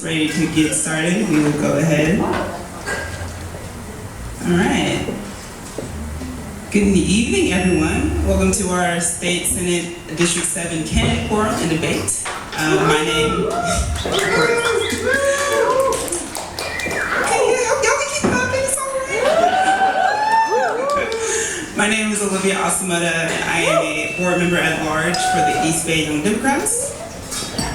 ready to get started, we will go ahead. All right. Good evening, everyone. Welcome to our State Senate District 7 candidate forum and debate. My name. My name is Olivia Asamoah, and I am a board member at large for the East Bay Young Democrats.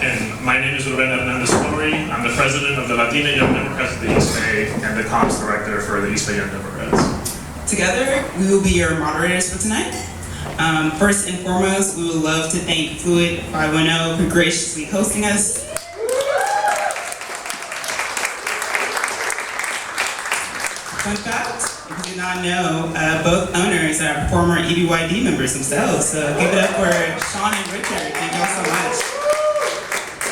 And my name is Ernesto. I'm the president of the Latine Young Democrats of the East Bay and the comms director for the East Bay Young Democrats. Together, we will be your moderators for tonight. First and foremost, we would love to thank Fluid 510 for graciously hosting us. Fun fact, if you did not know, both owners are former EBYD members themselves, so give it up for Sean and Richard. Thank y'all so much.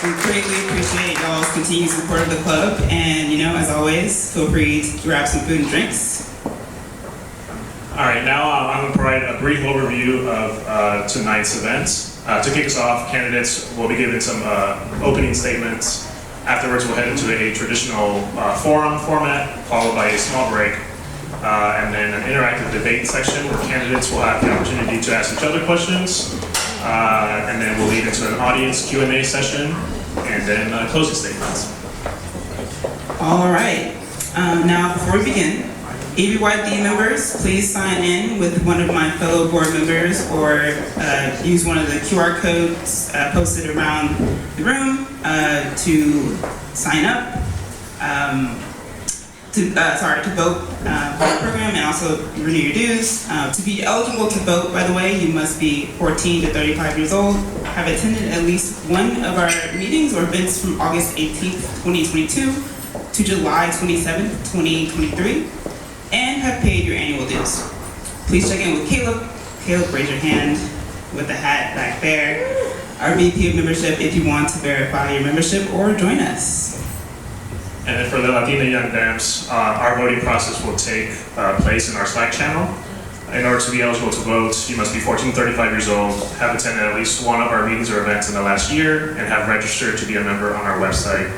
We greatly appreciate y'all's continued support of the club, and as always, feel free to grab some food and drinks. All right, now I'm going to provide a brief overview of tonight's events. To kick us off, candidates will be given some opening statements. Afterwards, we'll head into a traditional forum format, followed by a small break, and then an interactive debate section where candidates will have the opportunity to ask each other questions, and then we'll lead into an audience Q&A session, and then closing statements. All right. Now, before we begin, EBYD members, please sign in with one of my fellow board members or use one of the QR codes posted around the room to sign up, to vote for the program and also renew your dues. To be eligible to vote, by the way, you must be 14 to 35 years old, have attended at least one of our meetings or events from August 18th, 2022 to July 27th, 2023. And have paid your annual dues. Please check in with Kalb. Kalb, raise your hand with the hat back there. Our VP of membership if you want to verify your membership or join us. And then for the Latina Young Dems, our voting process will take place in our Slack channel. In order to be eligible to vote, you must be 14 to 35 years old, have attended at least one of our meetings or events in the last year, and have registered to be a member on our website.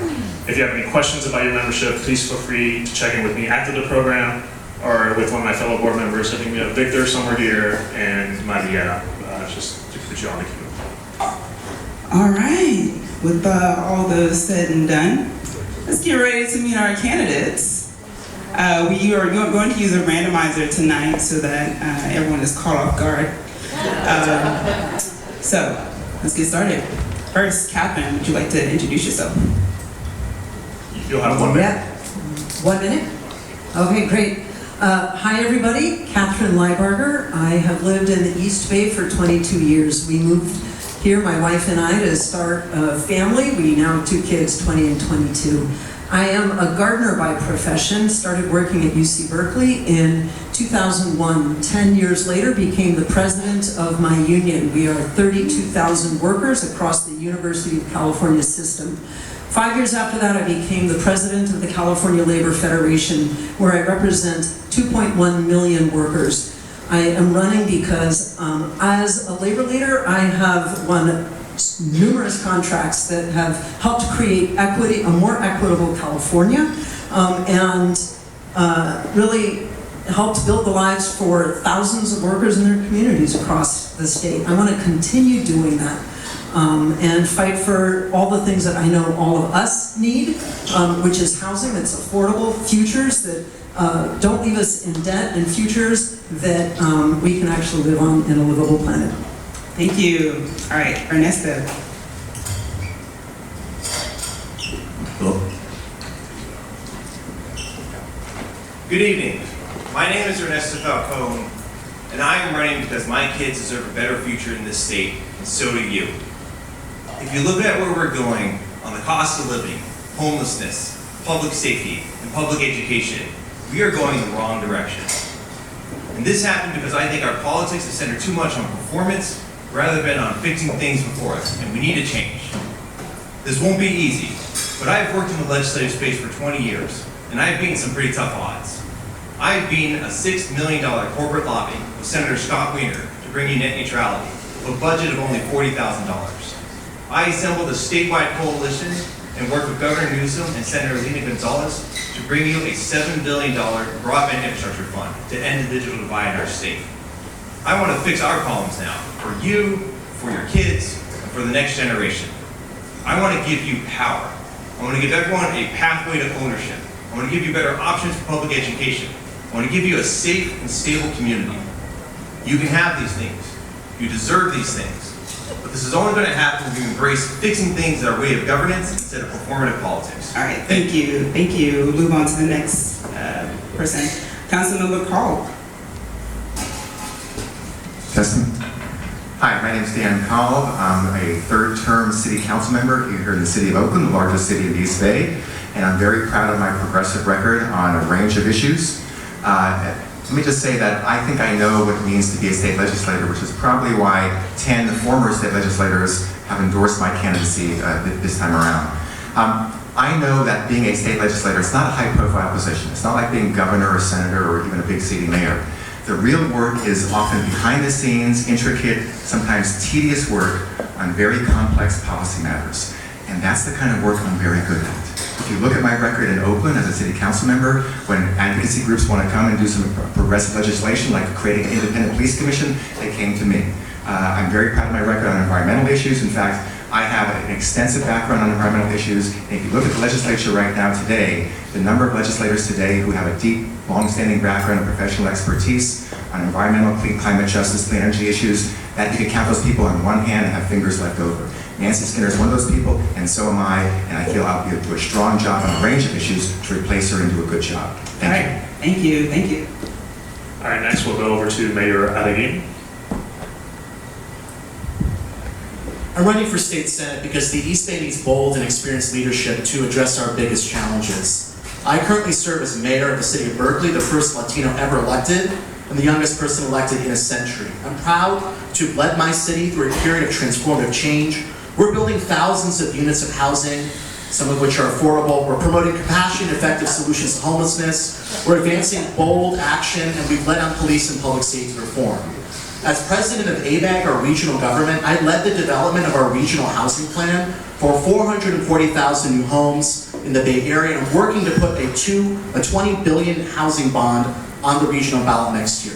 If you have any questions about your membership, please feel free to check in with me after the program or with one of my fellow board members. I think we have Victor somewhere here and Maria, just to put you on the queue. All right, with all those said and done, let's get ready to meet our candidates. We are going to use a randomizer tonight so that everyone is caught off guard. So let's get started. First, Kathryn, would you like to introduce yourself? You'll have 1 minute. Yeah, 1 minute? Okay, great. Hi everybody, Kathryn Lybarger. I have lived in the East Bay for 22 years. We moved here, my wife and I, to start a family. We now have 2 kids, 20 and 22. I am a gardener by profession, started working at UC Berkeley in 2001. 10 years later, became the president of my union. We are 32,000 workers across the University of California system. 5 years after that, I became the president of the California Labor Federation, where I represent 2.1 million workers. I am running because as a labor leader, I have won numerous contracts that have helped create equity, a more equitable California, and really helped build the lives for thousands of workers in their communities across the state. I want to continue doing that. And fight for all the things that I know all of us need, which is housing that's affordable, futures that don't leave us in debt, and futures that we can actually live on in a livable planet. Thank you. All right, Ernesto. Hello. Good evening. My name is Ernesto Falcon, and I am running because my kids deserve a better future in this state, and so do you. If you look at where we're going on the cost of living, homelessness, public safety, and public education, we are going in the wrong direction. And this happened because I think our politics is centered too much on performance rather than on fixing things before us, and we need to change. This won't be easy, but I've worked in the legislative space for 20 years, and I've beaten some pretty tough odds. I've been a $6 million corporate lobby with Senator Scott Wiener to bring you net neutrality, with a budget of only $40,000. I assembled a statewide coalition and work with Governor Newsom and Senator Lena Gonzalez to bring you a $7 billion broadband infrastructure fund to end the digital divide in our state. I want to fix our problems now, for you, for your kids, and for the next generation. I want to give you power. I want to give everyone a pathway to ownership. I want to give you better options for public education. I want to give you a safe and stable community. You can have these things. You deserve these things. But this is only going to happen if you embrace fixing things as our way of governance instead of performative politics. All right, thank you. Thank you. We'll move on to the next person. Councilmember Kalb. Testing. Hi, my name is Dan Kalb. I'm a third-term city council member here in the city of Oakland, the largest city of the East Bay, and I'm very proud of my progressive record on a range of issues. Let me just say that I think I know what it means to be a state legislator, which is probably why 10 former state legislators have endorsed my candidacy this time around. I know that being a state legislator is not a high-profile position. It's not like being governor or senator or even a big city mayor. The real work is often behind the scenes, intricate, sometimes tedious work on very complex policy matters. And that's the kind of work I'm very good at. If you look at my record in Oakland as a city council member, when advocacy groups want to come and do some progressive legislation like creating an independent police commission, they came to me. I'm very proud of my record on environmental issues. In fact, I have an extensive background on environmental issues. And if you look at the legislature right now today, the number of legislators today who have a deep, long-standing background and professional expertise on environmental, climate justice, clean energy issues, that you can count those people on one hand and have fingers left over. Nancy Skinner is one of those people, and so am I, and I feel I'll be able to do a strong job on a range of issues to replace her and do a good job. Thank you. All right, thank you, thank you. All right, next we'll go over to Mayor Arreguín. I'm running for state senate because the East Bay needs bold and experienced leadership to address our biggest challenges. I currently serve as mayor of the city of Berkeley, the first Latino ever elected, and the youngest person elected in a century. I'm proud to have led my city through a period of transformative change. We're building thousands of units of housing, some of which are affordable. We're promoting compassionate, effective solutions to homelessness. We're advancing bold action, and we've led on police and public safety reform. As president of ABAG, our regional government, I led the development of our regional housing plan for 440,000 new homes in the Bay Area, and I'm working to put a $20 billion housing bond on the regional ballot next year.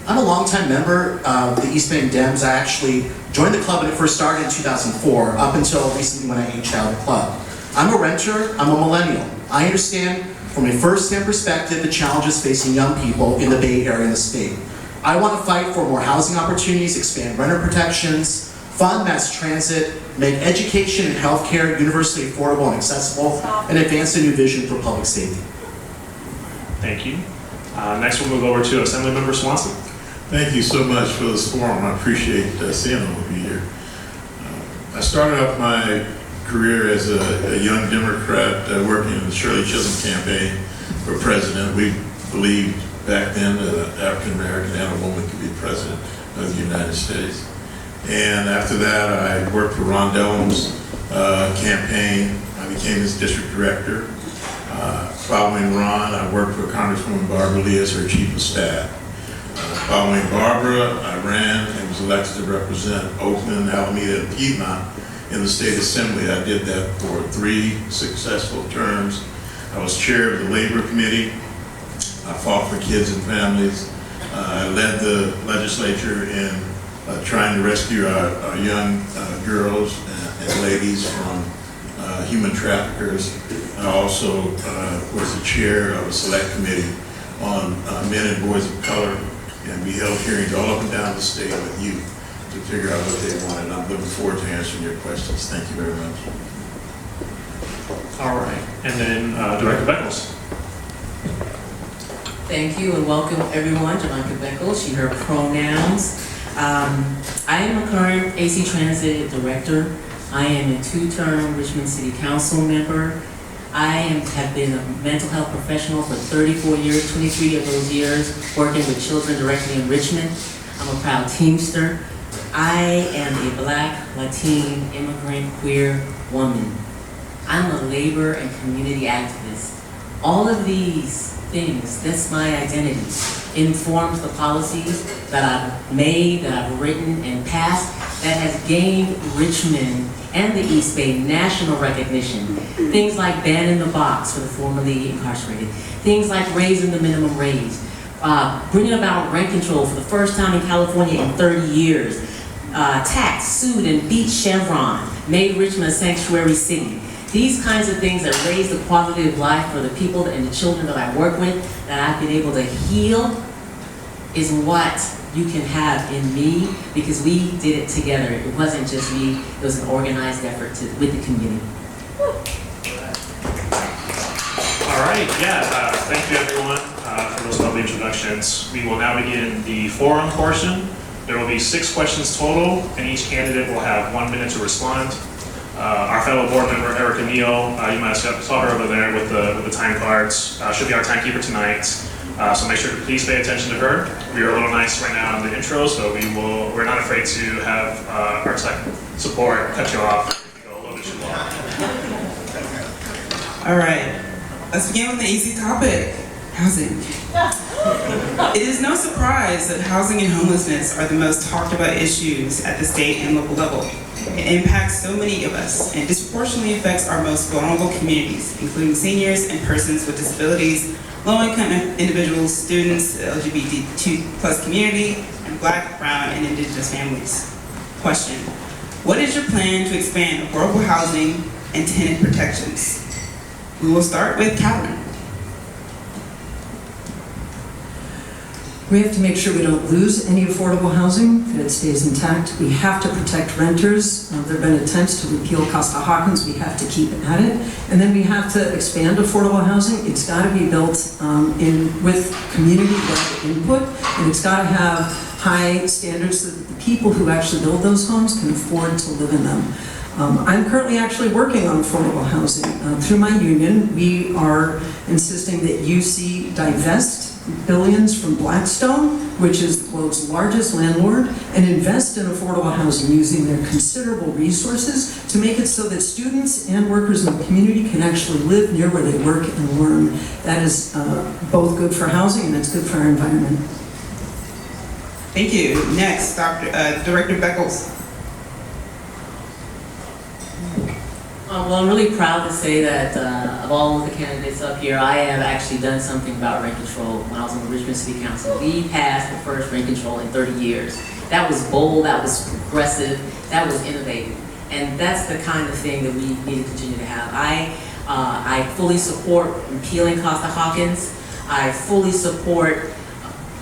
I'm a longtime member of the East Bay Dems. I actually joined the club when it first started in 2004, up until recently when I aged out of the club. I'm a renter, I'm a millennial. I understand from a first-hand perspective the challenges facing young people in the Bay Area and the state. I want to fight for more housing opportunities, expand renter protections, fund mass transit, make education and healthcare universally affordable and accessible, and advance a new vision for public safety. Thank you. Next we'll move over to Assemblymember Swanson. Thank you so much for this forum. I appreciate seeing all of you here. I started out my career as a young Democrat working in the Shirley Chisholm campaign for president. We believed back then that an African American and a woman could be president of the United States. And after that, I worked for Ron Dellum's campaign. I became his district director. Following Ron, I worked for Congresswoman Barbara Lee as her chief of staff. Following Barbara, I ran and was elected to represent Oakland, Alameda, and Piedmont in the state assembly. I did that for 3 successful terms. I was chair of the labor committee. I fought for kids and families. I led the legislature in trying to rescue our young girls and ladies from human traffickers. I also was the chair of a select committee on men and boys of color, and we held hearings all up and down the state with youth to figure out what they wanted. I'm looking forward to answering your questions. Thank you very much. All right, and then Director Beckles. Thank you and welcome everyone. Jovanka Beckles, she, her pronouns. I am a current AC Transit Director. I am a 2-term Richmond City Council member. I have been a mental health professional for 34 years, 23 of those years working with children directly in Richmond. I'm a proud Teamster. I am a Black, Latine, immigrant, queer woman. I'm a labor and community activist. All of these things, that's my identity, informs the policies that I've made, that I've written and passed, that has gained Richmond and the East Bay national recognition. Things like banning the box for the formerly incarcerated. Things like raising the minimum wage. Bringing about rent control for the first time in California in 30 years. Taxed, sued, and beat Chevron, made Richmond a sanctuary city. These kinds of things that raise the quality of life for the people and the children that I work with, that I've been able to heal, is what you can have in me, because we did it together. It wasn't just me, it was an organized effort with the community. All right, thank you everyone for those lovely introductions. We will now begin the forum portion. There will be 6 questions total, and each candidate will have 1 minute to respond. Our fellow board member, Erica Neal, you might have saw her over there with the time cards. She'll be our timekeeper tonight. So make sure to please pay attention to her. We are a little nice right now in the intro, so we're not afraid to have our tech support cut you off if you go a little bit too long. All right, let's begin with an easy topic, housing. It is no surprise that housing and homelessness are the most talked about issues at the state and local level. It impacts so many of us and disproportionately affects our most vulnerable communities, including seniors and persons with disabilities, low-income individuals, students, the LGBTQ+ community, and Black, Brown, and Indigenous families. Question: what is your plan to expand affordable housing and tenant protections? We will start with Kathryn. We have to make sure we don't lose any affordable housing, that it stays intact. We have to protect renters. There have been attempts to repeal Costa-Hawkins. We have to keep at it. And then we have to expand affordable housing. It's got to be built with community-led input, and it's got to have high standards so that the people who actually build those homes can afford to live in them. I'm currently actually working on affordable housing. Through my union, we are insisting that UC divest billions from Blackstone, which is the globe's largest landlord, and invest in affordable housing using their considerable resources to make it so that students and workers in the community can actually live near where they work and learn. That is both good for housing and it's good for our environment. Thank you. Next, Director Beckles. Well, I'm really proud to say that of all of the candidates up here, I have actually done something about rent control when I was on the Richmond City Council. We passed the first rent control in 30 years. That was bold, that was progressive, that was innovative. And that's the kind of thing that we need to continue to have. I fully support repealing Costa-Hawkins. I fully support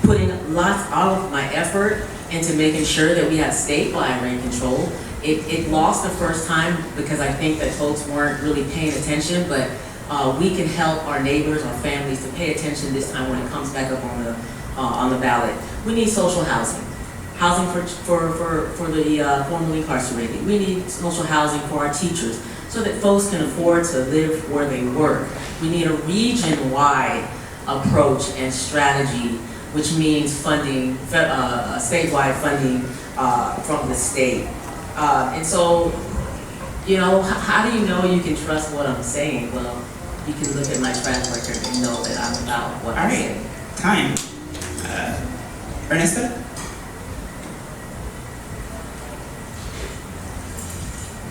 putting all of my effort into making sure that we have statewide rent control. It lost the first time because I think that folks weren't really paying attention, but we can help our neighbors, our families to pay attention this time when it comes back up on the ballot. We need social housing. Housing for the formerly incarcerated. We need social housing for our teachers so that folks can afford to live where they work. We need a region-wide approach and strategy, which means funding, statewide funding from the state. And so, how do you know you can trust what I'm saying? Well, you can look at my track record and know that I'm about what I'm saying. Time. Ernesto?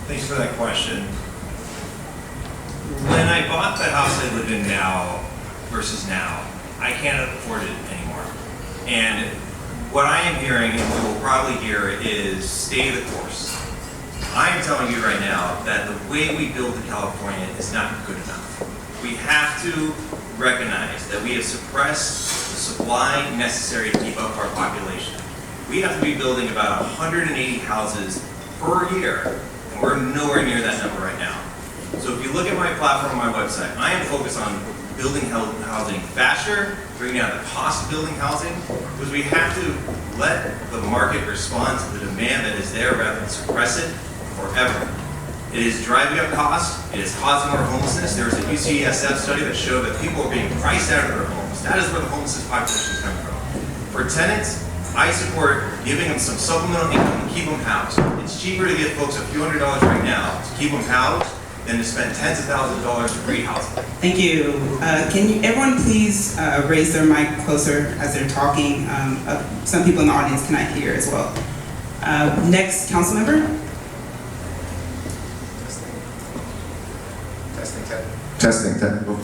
Thanks for that question. When I bought the house I live in now versus now, I can't afford it anymore. And what I am hearing, and we will probably hear, is stay the course. I am telling you right now that the way we build in California is not good enough. We have to recognize that we have suppressed the supply necessary to keep up our population. We have to be building about 180 houses per year, and we're nowhere near that number right now. So if you look at my platform on my website, I am focused on building housing faster, bringing down the cost of building housing, because we have to let the market respond to the demand that is there rather than suppress it forever. It is driving up costs, it is causing more homelessness. There was a UCSF study that showed that people are being priced out of their homes. That is where the homelessness population is coming from. For tenants, I support giving them some supplemental income to keep them housed. It's cheaper to give folks a few $100s right now to keep them housed than to spend tens of thousands of dollars to rehouse them. Thank you. Can everyone please raise their mic closer as they're talking? Some people in the audience cannot hear as well. Next, Councilmember.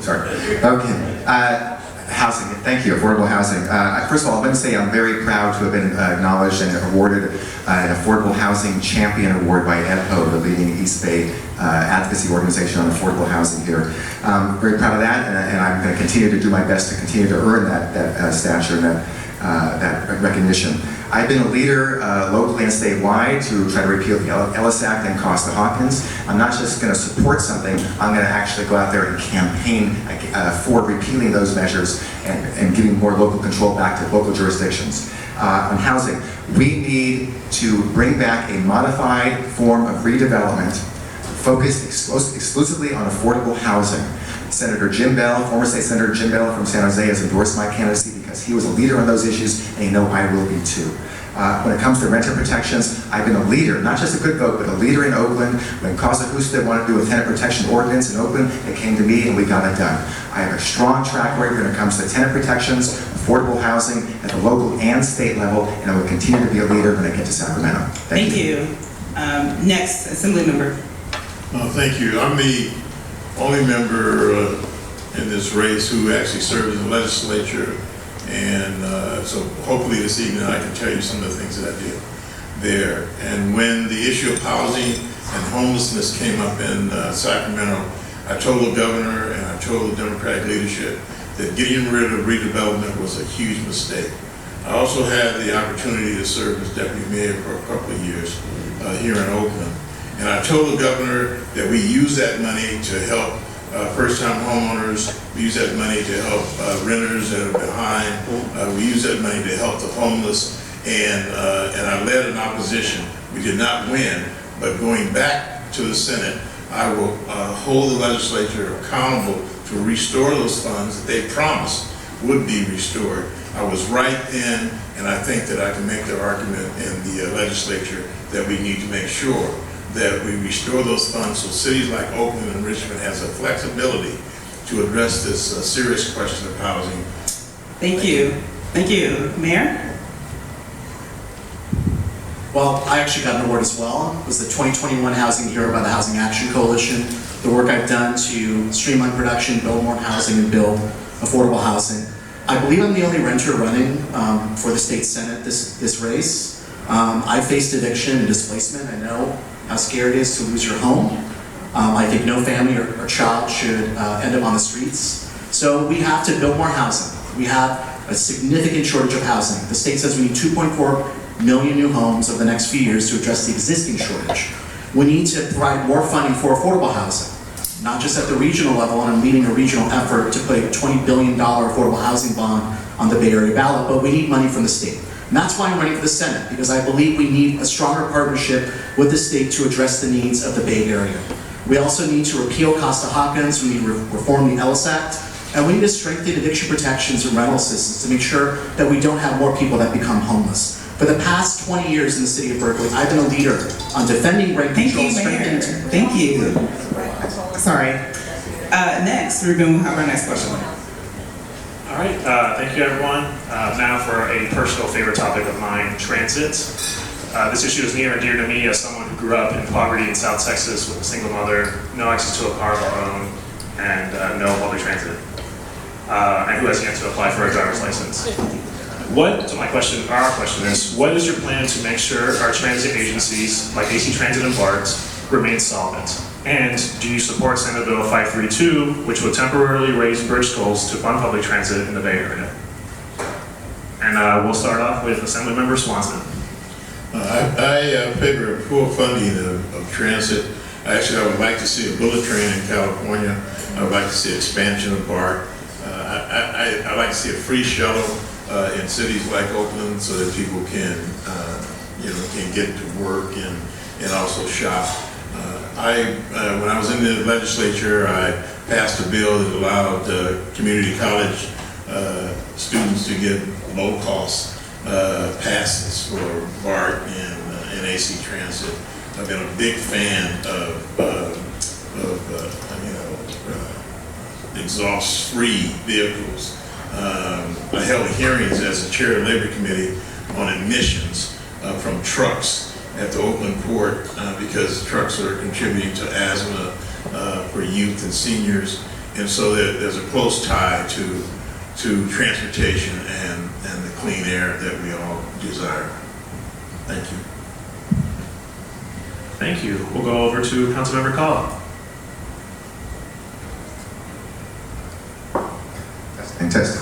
Sorry. Okay. Housing, thank you, affordable housing. First of all, let me say I'm very proud to have been acknowledged and awarded an Affordable Housing Champion Award by EDHO, the leading East Bay advocacy organization on affordable housing here. I'm very proud of that, and I'm going to continue to do my best to continue to earn that stature and that recognition. I've been a leader locally and statewide to try to repeal the Ellis Act and Costa-Hawkins. I'm not just going to support something, I'm going to actually go out there and campaign for repealing those measures and giving more local control back to local jurisdictions. On housing, we need to bring back a modified form of redevelopment focused exclusively on affordable housing. Senator Jim Bell, former State Senator Jim Bell from San Jose, has endorsed my candidacy because he was a leader on those issues, and you know I will be too. When it comes to renter protections, I've been a leader, not just a good vote, but a leader in Oakland. When Costa-Hawkins wanted to do a tenant protection ordinance in Oakland, it came to me and we got it done. I have a strong track record when it comes to tenant protections, affordable housing at the local and state level, and I will continue to be a leader when I get to Sacramento. Thank you. Next, Assemblymember. Thank you. I'm the only member in this race who actually served in the legislature, and so hopefully this evening I can tell you some of the things that I did there. And when the issue of housing and homelessness came up in Sacramento, I told the governor and I told the Democratic leadership that getting rid of redevelopment was a huge mistake. I also had the opportunity to serve as deputy mayor for a couple of years here in Oakland. And I told the governor that we use that money to help first-time homeowners, we use that money to help renters that are behind, we use that money to help the homeless, and I led an opposition. We did not win, but going back to the Senate, I will hold the legislature accountable to restore those funds that they promised would be restored. I was right then, and I think that I can make the argument in the legislature that we need to make sure that we restore those funds so cities like Oakland and Richmond has the flexibility to address this serious question of housing. Thank you. Thank you. Mayor? Well, I actually got an award as well. It was the 2021 Housing Hero by the Housing Action Coalition. The work I've done to streamline production, build more housing, and build affordable housing. I believe I'm the only renter running for the state senate this race. I faced eviction and displacement. I know how scary it is to lose your home. I think no family or child should end up on the streets. So we have to build more housing. We have a significant shortage of housing. The state says we need 2.4 million new homes over the next few years to address the existing shortage. We need to provide more funding for affordable housing, not just at the regional level, and I'm leading a regional effort to put a $20 billion affordable housing bond on the Bay Area ballot, but we need money from the state. And that's why I'm running for the Senate, because I believe we need a stronger partnership with the state to address the needs of the Bay Area. We also need to repeal Costa-Hawkins, we need to reform the Ellis Act, and we need to strengthen eviction protections and rental systems to make sure that we don't have more people that become homeless. For the past 20 years in the city of Berkeley, I've been a leader on defending rent control, Mayor. Thank you. Sorry. Next, we're going to have our next question. All right, thank you everyone. Now for a personal favorite topic of mine, transit. This issue is near and dear to me as someone who grew up in poverty in South Texas with a single mother, no access to a car of our own, and no public transit, and who has yet to apply for a driver's license. Our question is, what is your plan to make sure our transit agencies, like AC Transit and BART, remain solvent? And do you support Senate Bill 532, which would temporarily raise bridge tolls to fund public transit in the Bay Area? And we'll start off with Assemblymember Swanson. I favor full funding of transit. Actually, I would like to see a bullet train in California. I would like to see expansion of BART. I'd like to see a free shuttle in cities like Oakland so that people can get to work and also shop. When I was in the legislature, I passed a bill that allowed community college students to get low-cost passes for BART and AC Transit. I've been a big fan of exhaust-free vehicles. I held hearings as a chair of the Labor Committee on emissions. from trucks at the Oakland port because trucks are contributing to asthma for youth and seniors. And so there's a close tie to transportation and the clean air that we all desire. Thank you. Thank you. We'll go over to Councilmember Kalb. That's fantastic.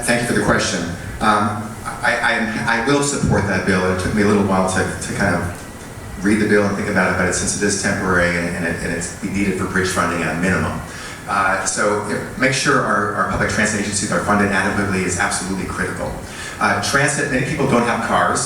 Thank you for the question. I will support that bill. It took me a little while to kind of read the bill and think about it, but since it is temporary and it's needed for bridge funding at a minimum. So make sure our public transit agencies are funded adequately is absolutely critical. Transit, many people don't have cars.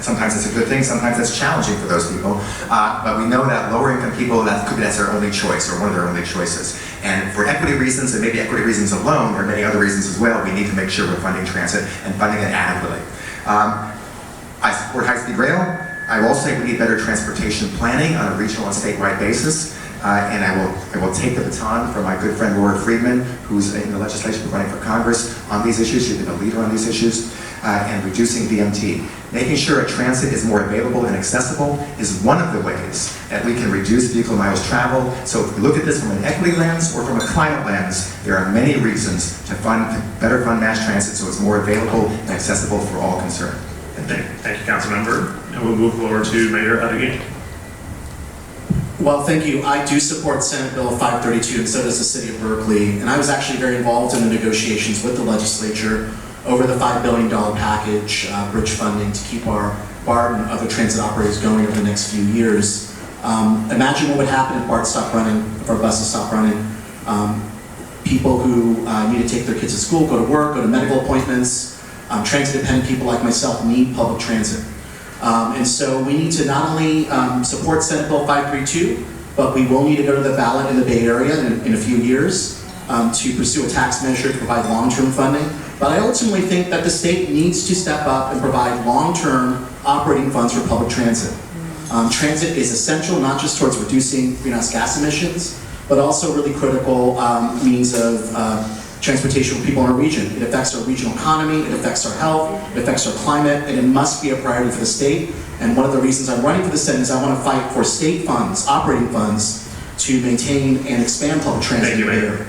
Sometimes it's a good thing, sometimes that's challenging for those people. But we know that lower income people, that's their only choice or one of their only choices. And for equity reasons, and maybe equity reasons alone, there are many other reasons as well, we need to make sure we're funding transit and funding it adequately. I support high-speed rail. I will also say we need better transportation planning on a regional and statewide basis. And I will take the baton from my good friend Laura Friedman, who's in the legislation running for Congress on these issues. She's been a leader on these issues. And reducing VMT. Making sure transit is more available and accessible is one of the ways that we can reduce vehicle miles traveled. So if we look at this from an equity lens or from a climate lens, there are many reasons to better fund mass transit so it's more available and accessible for all concerned. Thank you, Councilmember. And we'll move over to Mayor Arreguín. Well, thank you. I do support Senate Bill 532, and so does the City of Berkeley. And I was actually very involved in the negotiations with the legislature over the $5 billion package, bridge funding to keep our BART and other transit operators going over the next few years. Imagine what would happen if BART stopped running, if our buses stopped running. People who need to take their kids to school, go to work, go to medical appointments, transit-dependent people like myself need public transit. And so we need to not only support Senate Bill 532, but we will need to go to the ballot in the Bay Area in a few years to pursue a tax measure to provide long-term funding. But I ultimately think that the state needs to step up and provide long-term operating funds for public transit. Transit is essential not just towards reducing greenhouse gas emissions, but also really critical means of transportation for people in our region. It affects our regional economy, it affects our health, it affects our climate, and it must be a priority for the state. And one of the reasons I'm running for the Senate is I want to fight for state funds, operating funds, to maintain and expand public transit. Thank you, Mayor.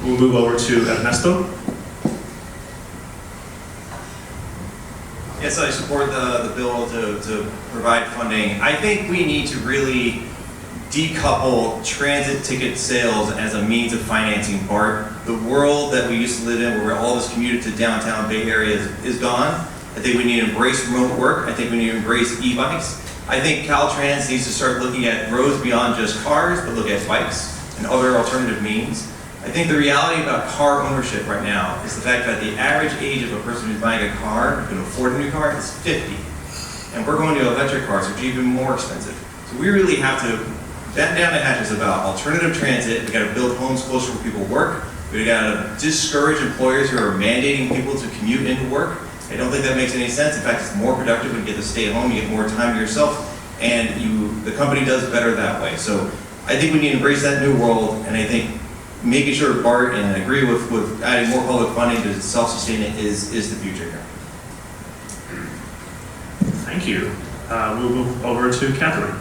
We'll move over to Ernesto. Yes, I support the bill to provide funding. I think we need to really decouple transit ticket sales as a means of financing BART. The world that we used to live in, where all of us commuted to downtown Bay Area, is gone. I think we need to embrace remote work. I think we need to embrace e-bikes. I think Caltrans needs to start looking at roads beyond just cars, but look at bikes and other alternative means. I think the reality about car ownership right now is the fact that the average age of a person who's buying a car, who can afford a new car, is 50. And we're going to electric cars, which are even more expensive. So we really have to batten down the hatches about alternative transit. We got to build homes closer where people work. We got to discourage employers who are mandating people to commute into work. I don't think that makes any sense. In fact, it's more productive when you get to stay at home, you get more time to yourself, and the company does better that way. So I think we need to embrace that new world, and I think making sure BART, and I agree with adding more public funding to self-sustain it is the future here. Thank you. We'll move over to Kathryn.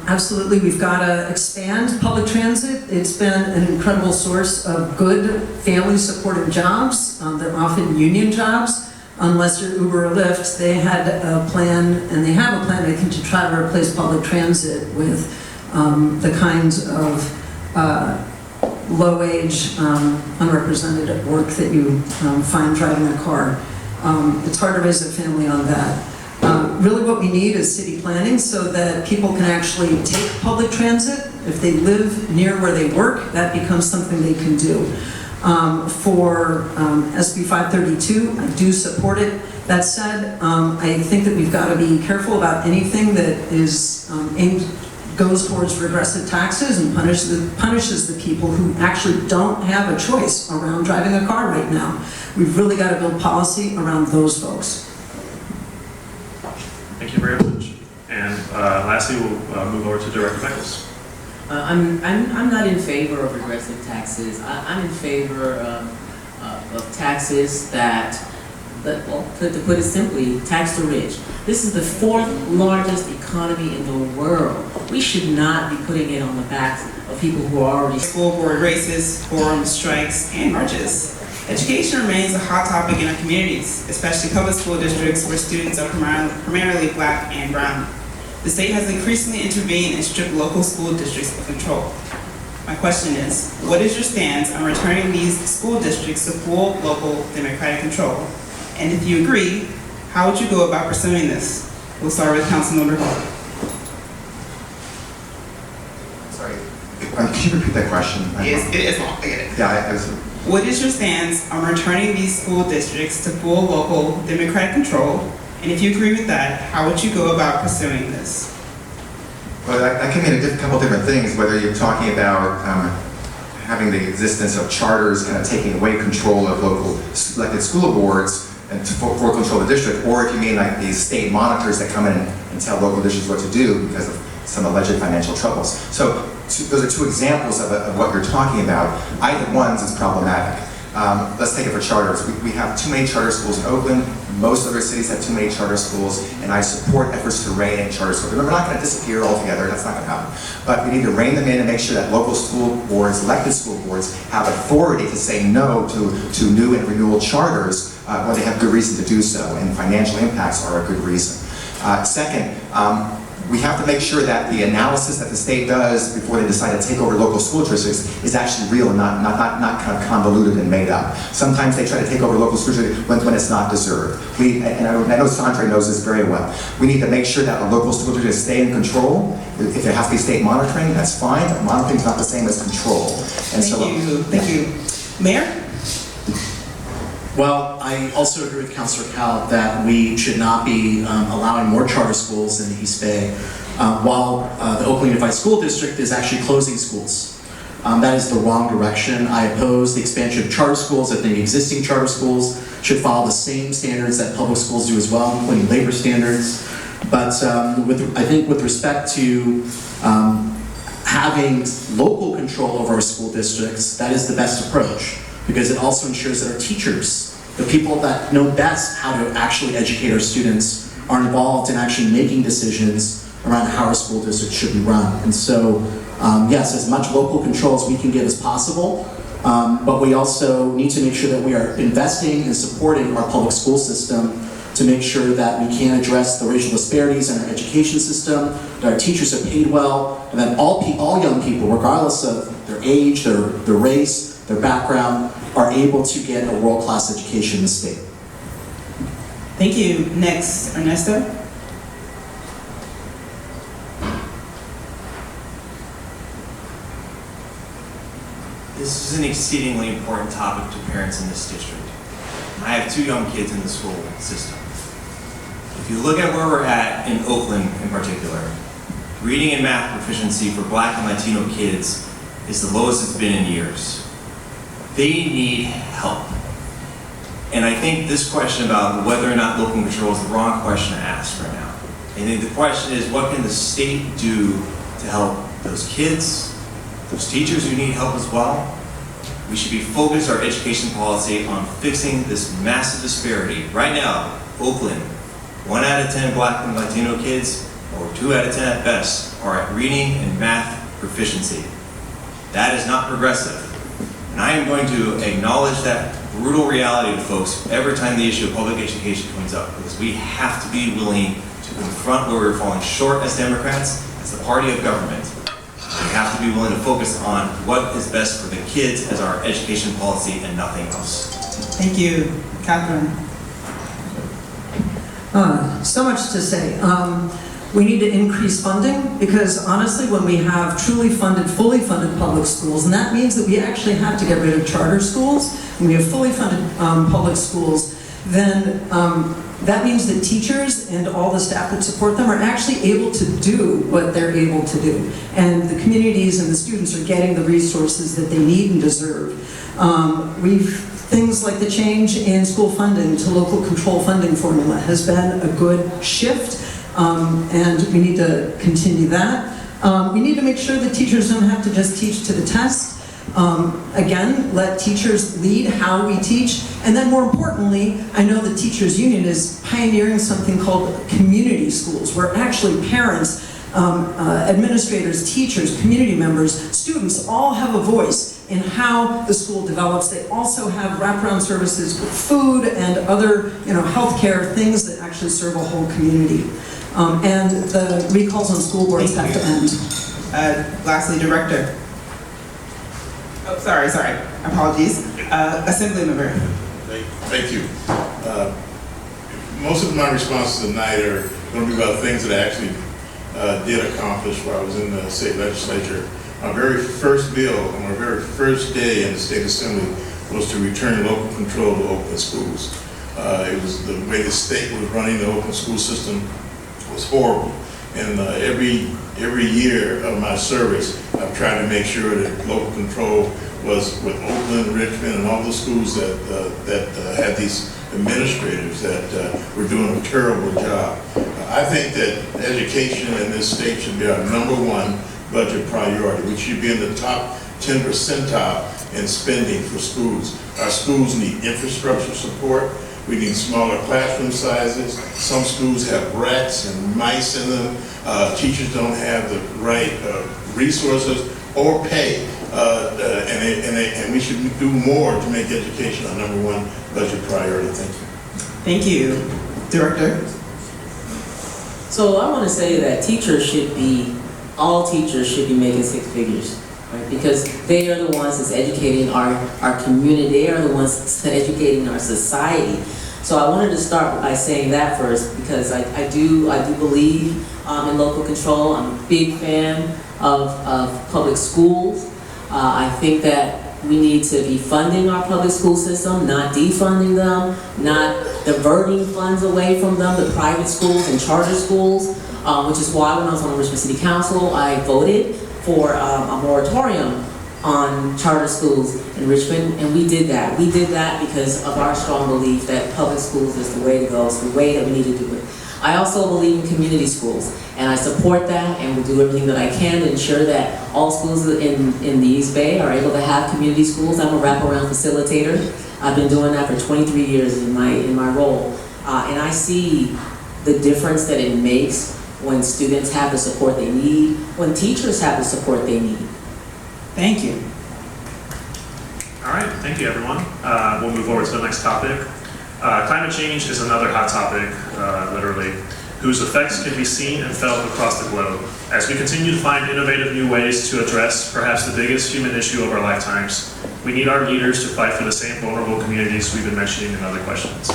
Absolutely, we've got to expand public transit. It's been an incredible source of good family-supported jobs. They're often union jobs. Unless you're Uber or Lyft, they had a plan, and they have a plan, I think, to try to replace public transit with the kinds of low-wage, unrepresented work that you find driving a car. It's hard to raise a family on that. Really what we need is city planning so that people can actually take public transit. If they live near where they work, that becomes something they can do. For SB 532, I do support it. That said, I think that we've got to be careful about anything that is goes towards regressive taxes and punishes the people who actually don't have a choice around driving a car right now. We've really got to build policy around those folks. Thank you very much. And lastly, we'll move over to Director Beckles. I'm not in favor of regressive taxes. I'm in favor of taxes that to put it simply, tax the rich. This is the 4th largest economy in the world. We should not be putting it on the backs of people who are already. School board races, forums, strikes, and marches. Education remains a hot topic in our communities, especially public school districts where students are primarily Black and brown. The state has increasingly intervened and stripped local school districts of control. My question is, what is your stance on returning these school districts to full local democratic control? And if you agree, how would you go about pursuing this? We'll start with Councilmember Kalb. Sorry, could you repeat that question? Yes, it is long, I get it. Yeah, I was. What is your stance on returning these school districts to full local democratic control? And if you agree with that, how would you go about pursuing this? Well, that can mean a couple different things, whether you're talking about having the existence of charters kind of taking away control of local elected school boards and for control of the district, or if you mean like these state monitors that come in and tell local districts what to do because of some alleged financial troubles. So those are two examples of what you're talking about. Either one is problematic. Let's take it for charters. We have too many charter schools in Oakland. Most other cities have too many charter schools, and I support efforts to rein in charter schools. Remember, we're not going to disappear altogether. That's not going to happen. But we need to rein them in and make sure that local school boards, elected school boards, have authority to say no to new and renewal charters when they have good reason to do so, and financial impacts are a good reason. Second, we have to make sure that the analysis that the state does before they decide to take over local school districts is actually real and not kind of convoluted and made up. Sometimes they try to take over local school districts when it's not deserved. And I know Sandré knows this very well. We need to make sure that the local school districts stay in control. If there has to be state monitoring, that's fine, but monitoring is not the same as control. And Thank you. Mayor? Well, I also agree with Councilor Kalb that we should not be allowing more charter schools in the East Bay, while the Oakland Unified School District is actually closing schools. That is the wrong direction. I oppose the expansion of charter schools. I think existing charter schools should follow the same standards that public schools do as well, including labor standards. But I think with respect to having local control over our school districts, that is the best approach, because it also ensures that our teachers, the people that know best how to actually educate our students, are involved in actually making decisions around how our school district should be run. And so, yes, as much local control as we can give as possible, but we also need to make sure that we are investing and supporting our public school system to make sure that we can address the racial disparities in our education system, that our teachers are paid well, and that all young people, regardless of their age, their race, their background, are able to get a world-class education in the state. Thank you. Next, Ernesto. This is an exceedingly important topic to parents in this district. I have 2 young kids in the school system. If you look at where we're at in Oakland in particular, reading and math proficiency for Black and Latino kids is the lowest it's been in years. They need help. And I think this question about whether or not local control is the wrong question to ask right now. I think the question is, what can the state do to help those kids, those teachers who need help as well? We should be focused our education policy on fixing this massive disparity. Right now, Oakland, 1 out of 10 Black and Latino kids, or 2 out of 10 at best, are at reading and math proficiency. That is not progressive. And I am going to acknowledge that brutal reality to folks every time the issue of public education comes up, because we have to be willing to confront where we're falling short as Democrats, as the party of government. We have to be willing to focus on what is best for the kids as our education policy and nothing else. Thank you. Kathryn. So much to say. We need to increase funding, because honestly, when we have truly funded, fully funded public schools, and that means that we actually have to get rid of charter schools, and we have fully funded public schools, then that means that teachers and all the staff that support them are actually able to do what they're able to do. And the communities and the students are getting the resources that they need and deserve. Things like the change in school funding to local control funding formula has been a good shift. And we need to continue that. We need to make sure that teachers don't have to just teach to the test. Again, let teachers lead how we teach. And then more importantly, I know the Teachers Union is pioneering something called community schools, where actually parents, administrators, teachers, community members, students all have a voice in how the school develops. They also have wraparound services with food and other, healthcare, things that actually serve a whole community. And the recalls on school boards have to end. Lastly, Director. Oh, sorry, apologies. Assemblymember. Thank you. Most of my responses tonight are going to be about things that I actually did accomplish while I was in the state legislature. My very first bill on my very first day in the state assembly was to return local control to Oakland schools. It was the way the state was running the Oakland school system was horrible. And every year of my service, I've tried to make sure that local control was with Oakland, Richmond, and all the schools that had these administrators that were doing a terrible job. I think that education in this state should be our #1 budget priority. We should be in the top 10 percentile in spending for schools. Our schools need infrastructure support. We need smaller classroom sizes. Some schools have rats and mice in them. Teachers don't have the right resources or pay. And we should do more to make education our #1 budget priority. Thank you. Thank you. Director. So I want to say that all teachers should be making 6 figures, right? Because they are the ones that's educating our community. They are the ones that's educating our society. So I wanted to start by saying that first, because I do believe in local control. I'm a big fan of public schools. I think that we need to be funding our public school system, not defunding them, not diverting funds away from them, the private schools and charter schools, which is why when I was on the Richmond City Council, I voted for a moratorium on charter schools in Richmond, and we did that. We did that because of our strong belief that public schools is the way to go. It's the way that we need to do it. I also believe in community schools, and I support that and will do everything that I can to ensure that all schools in the East Bay are able to have community schools. I'm a wraparound facilitator. I've been doing that for 23 years in my role, and I see the difference that it makes when students have the support they need, when teachers have the support they need. Thank you. All right, thank you, everyone. We'll move over to the next topic. Climate change is another hot topic, literally, whose effects can be seen and felt across the globe. As we continue to find innovative new ways to address perhaps the biggest human issue of our lifetimes, we need our leaders to fight for the same vulnerable communities we've been mentioning in other questions.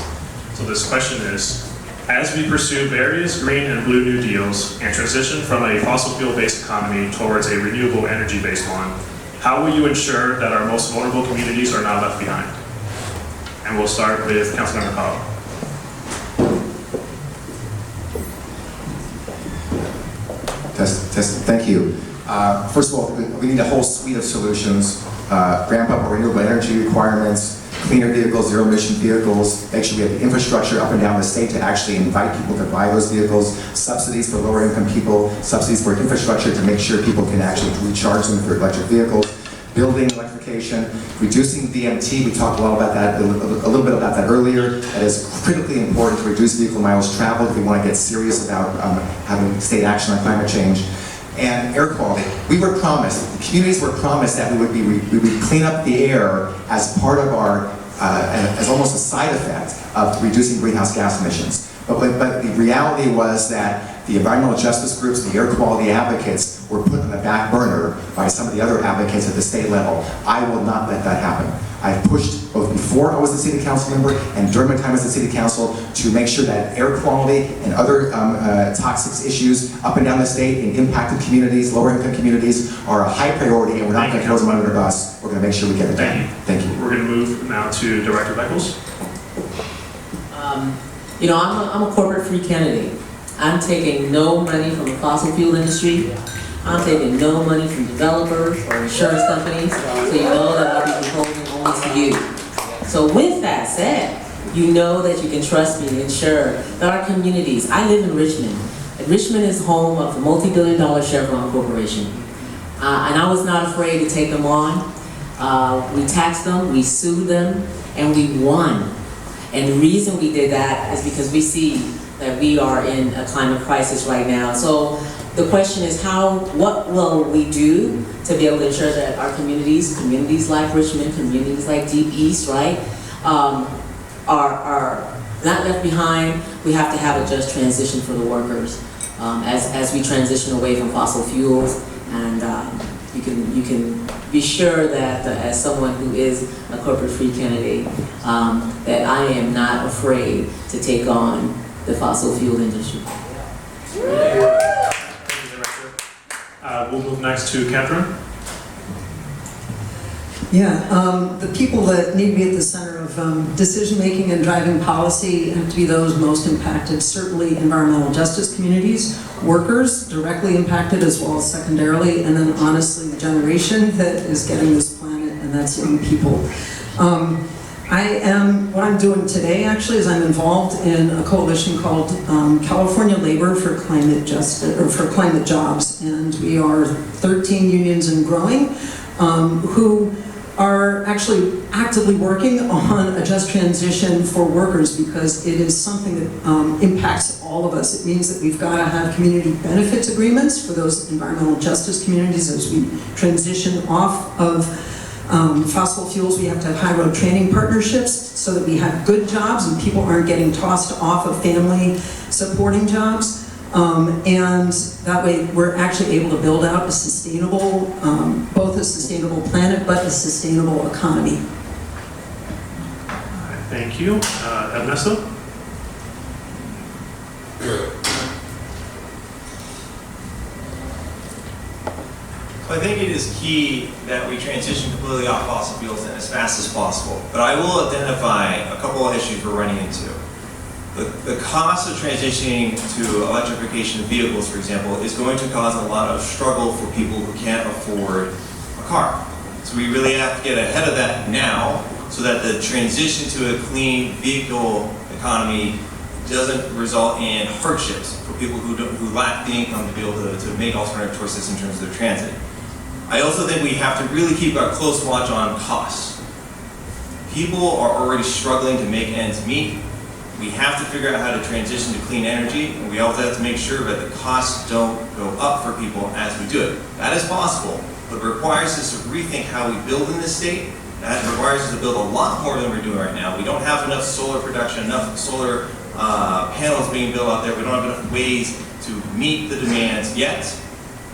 So this question is, as we pursue various green and blue new deals and transition from a fossil fuel-based economy towards a renewable energy-based one, how will you ensure that our most vulnerable communities are not left behind? And we'll start with Councilmember Kalb. Thank you. First of all, we need a whole suite of solutions. Ramp up our renewable energy requirements, cleaner vehicles, zero-emission vehicles, make sure we have the infrastructure up and down the state to actually invite people to buy those vehicles, subsidies for lower-income people, subsidies for infrastructure to make sure people can actually recharge them for electric vehicles, building electrification, reducing VMT. We talked a little bit about that earlier. That is critically important to reduce vehicle miles traveled if we want to get serious about having state action on climate change. And air quality. We were promised, the communities were promised that we would clean up the air as part of our, as almost a side effect of reducing greenhouse gas emissions. But the reality was that the environmental justice groups, the air quality advocates, were put on the back burner by some of the other advocates at the state level. I will not let that happen. I've pushed both before I was the city council member and during my time as the city council to make sure that air quality and other toxic issues up and down the state in impacted communities, lower income communities, are a high priority, and we're not going to throw them under the bus. We're going to make sure we get it done. Thank you. We're going to move now to Director Beckles. I'm a corporate-free candidate. I'm taking no money from the fossil fuel industry. I'm taking no money from developers or insurance companies, so you know that I'll be proposing only to you. So with that said, you know that you can trust me to ensure that our communities, I live in Richmond. Richmond is home of the multi-billion-dollar Chevron Corporation. And I was not afraid to take them on. We taxed them, we sued them, and we won. And the reason we did that is because we see that we are in a climate crisis right now. So the question is what will we do to be able to ensure that our communities like Richmond, communities like Deep East, right, are not left behind. We have to have a just transition for the workers as we transition away from fossil fuels. And you can be sure that as someone who is a corporate-free candidate, that I am not afraid to take on the fossil fuel industry. Thank you, Director. We'll move next to Kathryn. Yeah, the people that need to be at the center of decision-making and driving policy have to be those most impacted, certainly environmental justice communities, workers directly impacted as well as secondarily, and then honestly the generation that is getting this planet, and that's young people. What I'm doing today actually is I'm involved in a coalition called California Labor for Climate Justice, or for Climate Jobs, and we are 13 unions and growing who are actually actively working on a just transition for workers because it is something that impacts all of us. It means that we've got to have community benefits agreements for those environmental justice communities as we transition off of fossil fuels. We have to have high road training partnerships so that we have good jobs and people aren't getting tossed off of family supporting jobs. And that way we're actually able to build out a sustainable, both a sustainable planet, but a sustainable economy. Thank you. Ernesto? I think it is key that we transition completely off fossil fuels as fast as possible. But I will identify a couple of issues we're running into. The cost of transitioning to electrification of vehicles, for example, is going to cause a lot of struggle for people who can't afford a car. So we really have to get ahead of that now so that the transition to a clean vehicle economy doesn't result in hardships for people who lack the income to be able to make alternative choices in terms of their transit. I also think we have to really keep a close watch on costs. People are already struggling to make ends meet. We have to figure out how to transition to clean energy, and we also have to make sure that the costs don't go up for people as we do it. That is possible, but it requires us to rethink how we build in this state. That requires us to build a lot more than we're doing right now. We don't have enough solar production, enough solar panels being built out there. We don't have enough ways to meet the demands yet.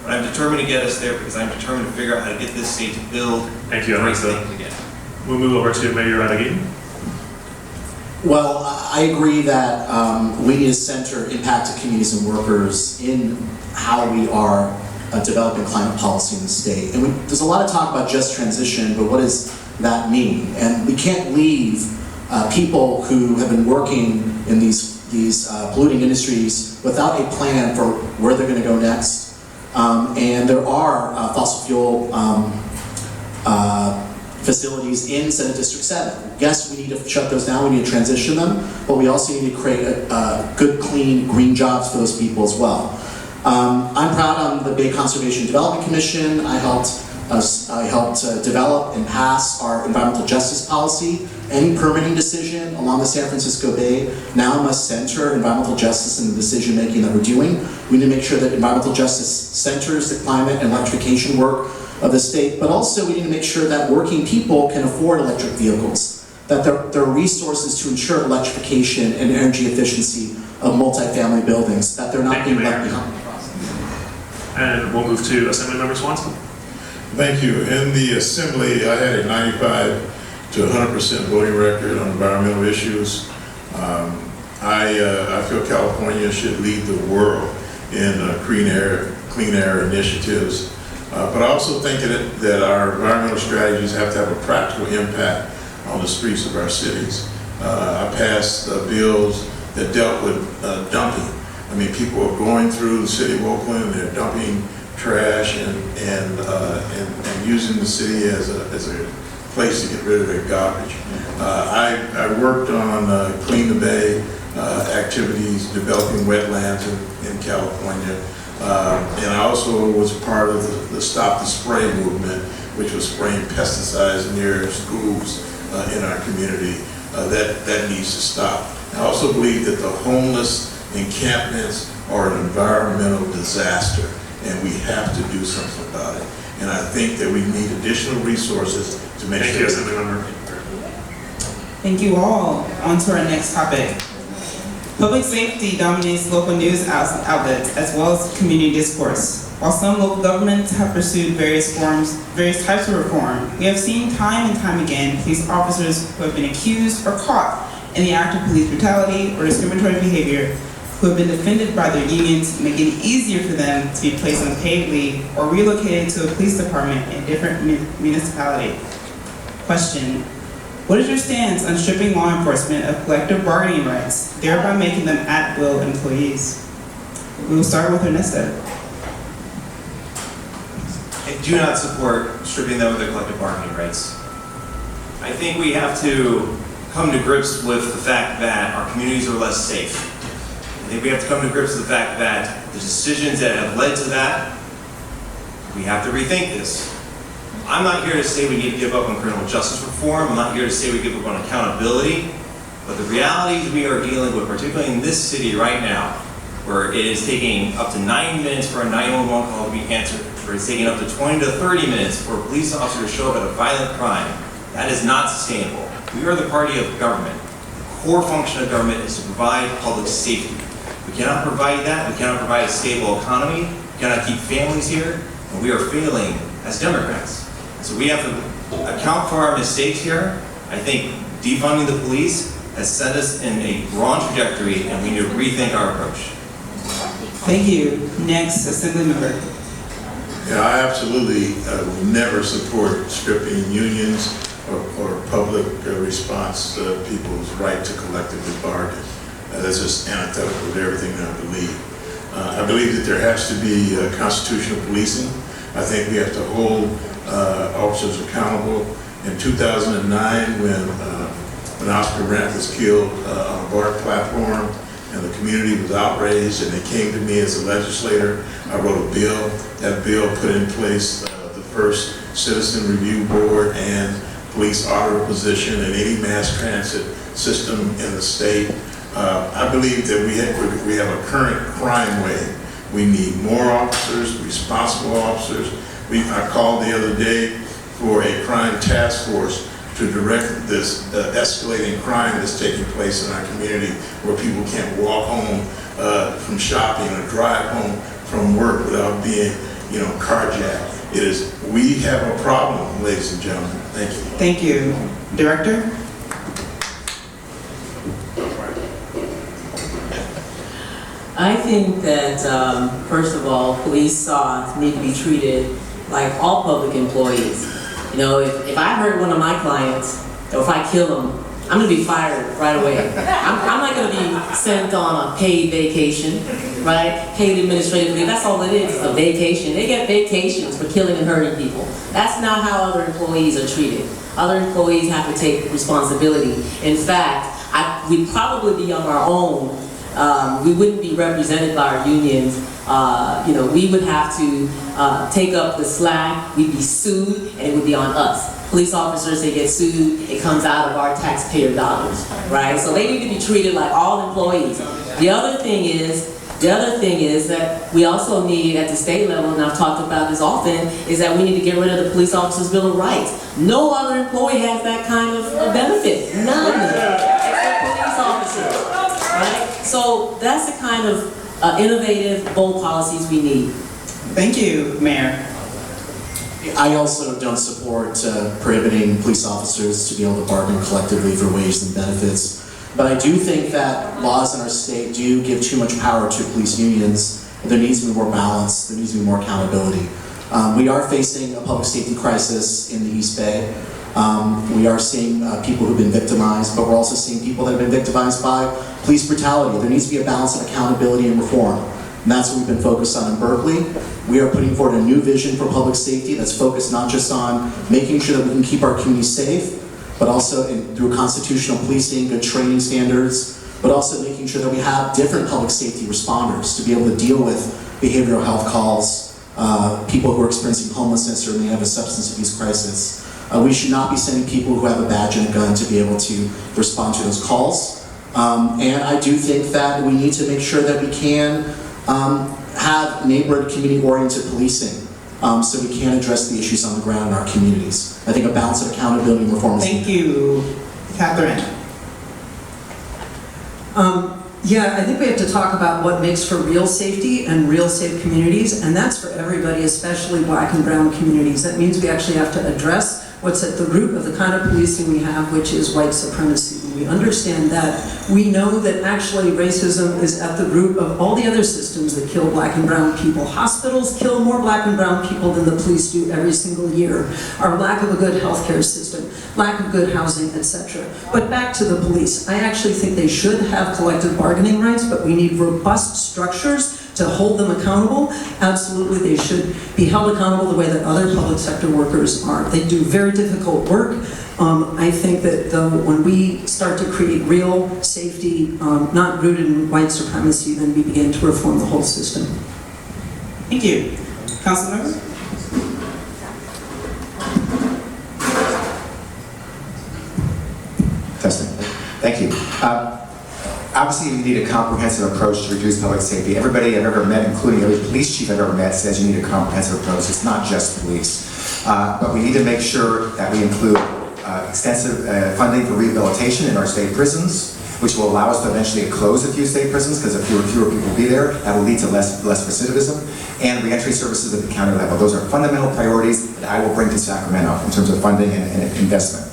But I'm determined to get us there because I'm determined to figure out how to get this state to build Thank you, great Ernesto. things again. We'll move over to Mayor Arreguín. Well, I agree that we need to center impacted communities and workers in how we are developing climate policy in the state. And there's a lot of talk about just transition, but what does that mean? And we can't leave people who have been working in these polluting industries without a plan for where they're going to go next. And there are fossil fuel facilities in Senate District 7. Yes, we need to shut those down, we need to transition them, but we also need to create good, clean, green jobs for those people as well. I'm proud on the Bay Conservation Development Commission. I helped develop and pass our environmental justice policy. Any permitting decision along the San Francisco Bay now must center environmental justice in the decision making that we're doing. We need to make sure that environmental justice centers the climate and electrification work of the state, but also we need to make sure that working people can afford electric vehicles, that there are resources to ensure electrification and energy efficiency of multifamily buildings, that they're not being left behind. And we'll move to Assemblymember Swanson. Thank you. In the Assembly, I had a 95 to 100% voting record on environmental issues. I feel California should lead the world in clean air initiatives. But I also think that our environmental strategies have to have a practical impact on the streets of our cities. I passed bills that dealt with dumping. I mean, people are going through the city of Oakland and they're dumping trash and using the city as a place to get rid of their garbage. I worked on Clean the Bay activities, developing wetlands in California. And I also was part of the Stop the Spray movement, which was spraying pesticides near schools in our community. That needs to stop. I also believe that the homeless encampments are an environmental disaster, and we have to do something about it. And I think that we need additional resources to make Thank sure. you, Assemblymember. Thank you all. On to our next topic. Public safety dominates local news outlets as well as community discourse. While some local governments have pursued various types of reform, we have seen time and time again police officers who have been accused or caught in the act of police brutality or discriminatory behavior who have been defended by their unions, making it easier for them to be placed on paid leave or relocated to a police department in a different municipality. Question: what is your stance on stripping law enforcement of collective bargaining rights, thereby making them at-will employees? We will start with Ernesto. I do not support stripping them of their collective bargaining rights. I think we have to come to grips with the fact that our communities are less safe. I think we have to come to grips with the fact that the decisions that have led to that, we have to rethink this. I'm not here to say we need to give up on criminal justice reform. I'm not here to say we give up on accountability. But the realities we are dealing with, particularly in this city right now, where it is taking up to 9 minutes for a 911 call to be answered, where it's taking up to 20 to 30 minutes for a police officer to show up at a violent crime, that is not sustainable. We are the party of government. The core function of government is to provide public safety. We cannot provide that. We cannot provide a stable economy. We cannot keep families here. And we are failing as Democrats. So we have to account for our mistakes here. I think defunding the police has set us in a wrong trajectory, and we need to rethink our approach. Thank you. Next, Assemblymember. Yeah, I absolutely will never support stripping unions or public response to people's right to collectively bargain. That's just antithetical to everything I believe. I believe that there has to be constitutional policing. I think we have to hold officers accountable. In 2009, when Oscar Grant was killed on a BART platform, and the community was outraged, and they came to me as a legislator. I wrote a bill. That bill put in place the first citizen review board and police auditor position in any mass transit system in the state. I believe that we have a current crime wave. We need more officers, responsible officers. I called the other day for a crime task force to direct this escalating crime that's taking place in our community, where people can't walk home from shopping or drive home from work without being, carjacked. We have a problem, ladies and gentlemen. Thank you. Thank you. Director? I think that, first of all, police need to be treated like all public employees. If I hurt one of my clients, or if I kill them, I'm gonna be fired right away. I'm not gonna be sent on a paid vacation, right? Paid administrative leave, that's all it is a vacation. They get vacations for killing and hurting people. That's not how other employees are treated. Other employees have to take responsibility. In fact, we'd probably be on our own. We wouldn't be represented by our unions. We would have to take up the slack. We'd be sued, and it would be on us. Police officers, they get sued. It comes out of our taxpayer dollars, right? So they need to be treated like all employees. The other thing is that we also need at the state level, and I've talked about this often, is that we need to get rid of the Police Officers' Bill of Rights. No other employee has that kind of benefit. None. Except police officers, right? So that's the kind of innovative, bold policies we need. Thank you, Mayor. I also don't support prohibiting police officers to be able to bargain collectively for wages and benefits. But I do think that laws in our state do give too much power to police unions. There needs to be more balance. There needs to be more accountability. We are facing a public safety crisis in the East Bay. We are seeing people who've been victimized, but we're also seeing people that have been victimized by police brutality. There needs to be a balance of accountability and reform. And that's what we've been focused on in Berkeley. We are putting forward a new vision for public safety that's focused not just on making sure that we can keep our communities safe, but also through constitutional policing, good training standards, but also making sure that we have different public safety responders to be able to deal with behavioral health calls, people who are experiencing homelessness or may have a substance abuse crisis. We should not be sending people who have a badge and a gun to be able to respond to those calls. And I do think that we need to make sure that we can have neighborhood, community-oriented policing so we can address the issues on the ground in our communities. I think a balance of accountability and reform is Thank you, Kathryn. Yeah, I think we have to talk about what makes for real safety and real safe communities, and that's for everybody, especially Black and brown communities. That means we actually have to address what's at the root of the kind of policing we have, which is white supremacy. When we understand that, we know that actually racism is at the root of all the other systems that kill Black and brown people. Hospitals kill more Black and brown people than the police do every single year. Our lack of a good healthcare system, lack of good housing, etc. But back to the police. I actually think they should have collective bargaining rights, but we need robust structures to hold them accountable. Absolutely, they should be held accountable the way that other public sector workers are. They do very difficult work. I think that though when we start to create real safety, not rooted in white supremacy, then we begin to reform the whole system. Thank you. Councilmember? Testing. Thank you. Obviously, you need a comprehensive approach to reduce public safety. Everybody I've ever met, including every police chief I've ever met, says you need a comprehensive approach. It's not just police. But we need to make sure that we include extensive funding for rehabilitation in our state prisons, which will allow us to eventually close a few state prisons, because if fewer people will be there, that will lead to less recidivism, and reentry services at the county level. Those are fundamental priorities that I will bring to Sacramento in terms of funding and investment.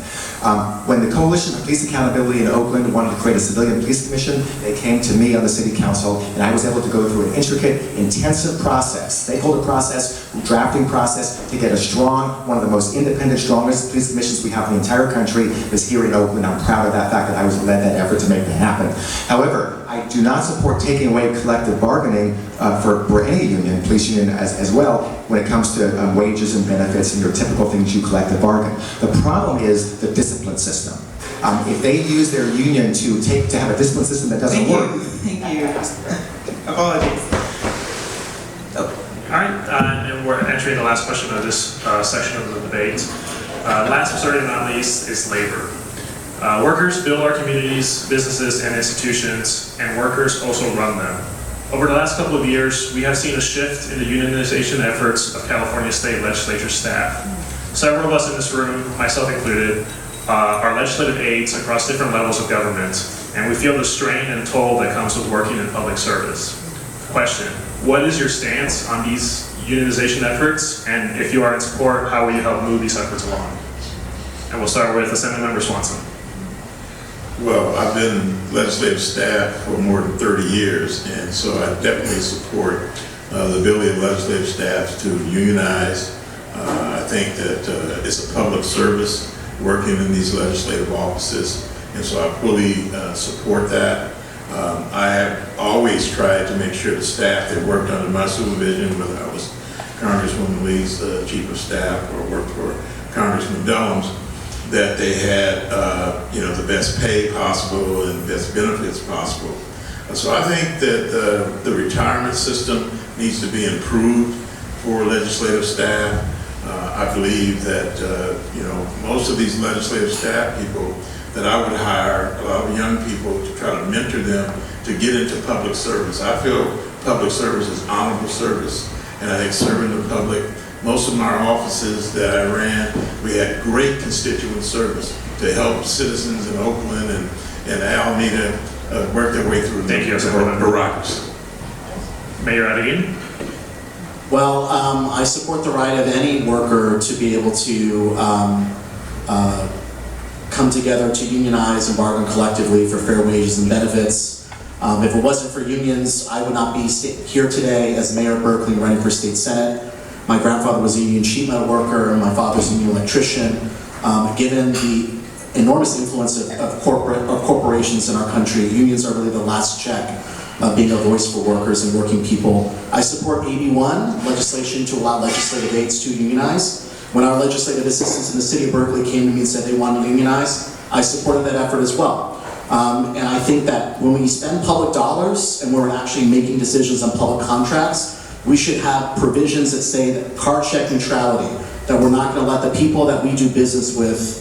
When the Coalition for Police Accountability in Oakland wanted to create a civilian police commission, they came to me on the city council, and I was able to go through an intricate, intensive process, stakeholder process, drafting process, to get a strong, one of the most independent, strongest police commissions we have in the entire country is here in Oakland. I'm proud of that fact that I was led that effort to make that happen. However, I do not support taking away collective bargaining for any union, police union as well, when it comes to wages and benefits and your typical things you collective bargain. The problem is the discipline system. If they use their union to have a discipline system that doesn't work. Thank you. Apologies. All right, and we're entering the last question of this section of the debate. Last but certainly not least is labor. Workers build our communities, businesses, and institutions, and workers also run them. Over the last couple of years, we have seen a shift in the unionization efforts of California state legislature staff. Several of us in this room, myself included, are legislative aides across different levels of government, and we feel the strain and toll that comes with working in public service. Question: what is your stance on these unionization efforts, and if you are in support, how will you help move these efforts along? And we'll start with Assemblymember Swanson. Well, I've been legislative staff for more than 30 years, and so I definitely support the ability of legislative staff to unionize. I think that it's a public service working in these legislative offices, and so I fully support that. I have always tried to make sure the staff that worked under my supervision, whether I was Congresswoman Lee's chief of staff or worked for Congressman Dellums, that they had the best pay possible and best benefits possible. So I think that the retirement system needs to be improved for legislative staff. I believe that most of these legislative staff people that I would hire, a lot of young people, to try to mentor them to get into public service. I feel public service is honorable service, and I think serving the public. Most of my offices that I ran, we had great constituent service to help citizens in Oakland and Alameda work their way through the bureaucracy. Mayor Arreguín. Well, I support the right of any worker to be able to come together to unionize and bargain collectively for fair wages and benefits. If it wasn't for unions, I would not be here today as mayor of Berkeley running for state senate. My grandfather was a union sheet metal worker, and my father's a union electrician. Given the enormous influence of corporations in our country, unions are really the last check of being a voice for workers and working people. I support AB1, legislation to allow legislative aides to unionize. When our legislative assistants in the city of Berkeley came to me and said they wanted to unionize, I supported that effort as well. And I think that when we spend public dollars and we're actually making decisions on public contracts, We should have provisions that say that card check neutrality, that we're not going to let the people that we do business with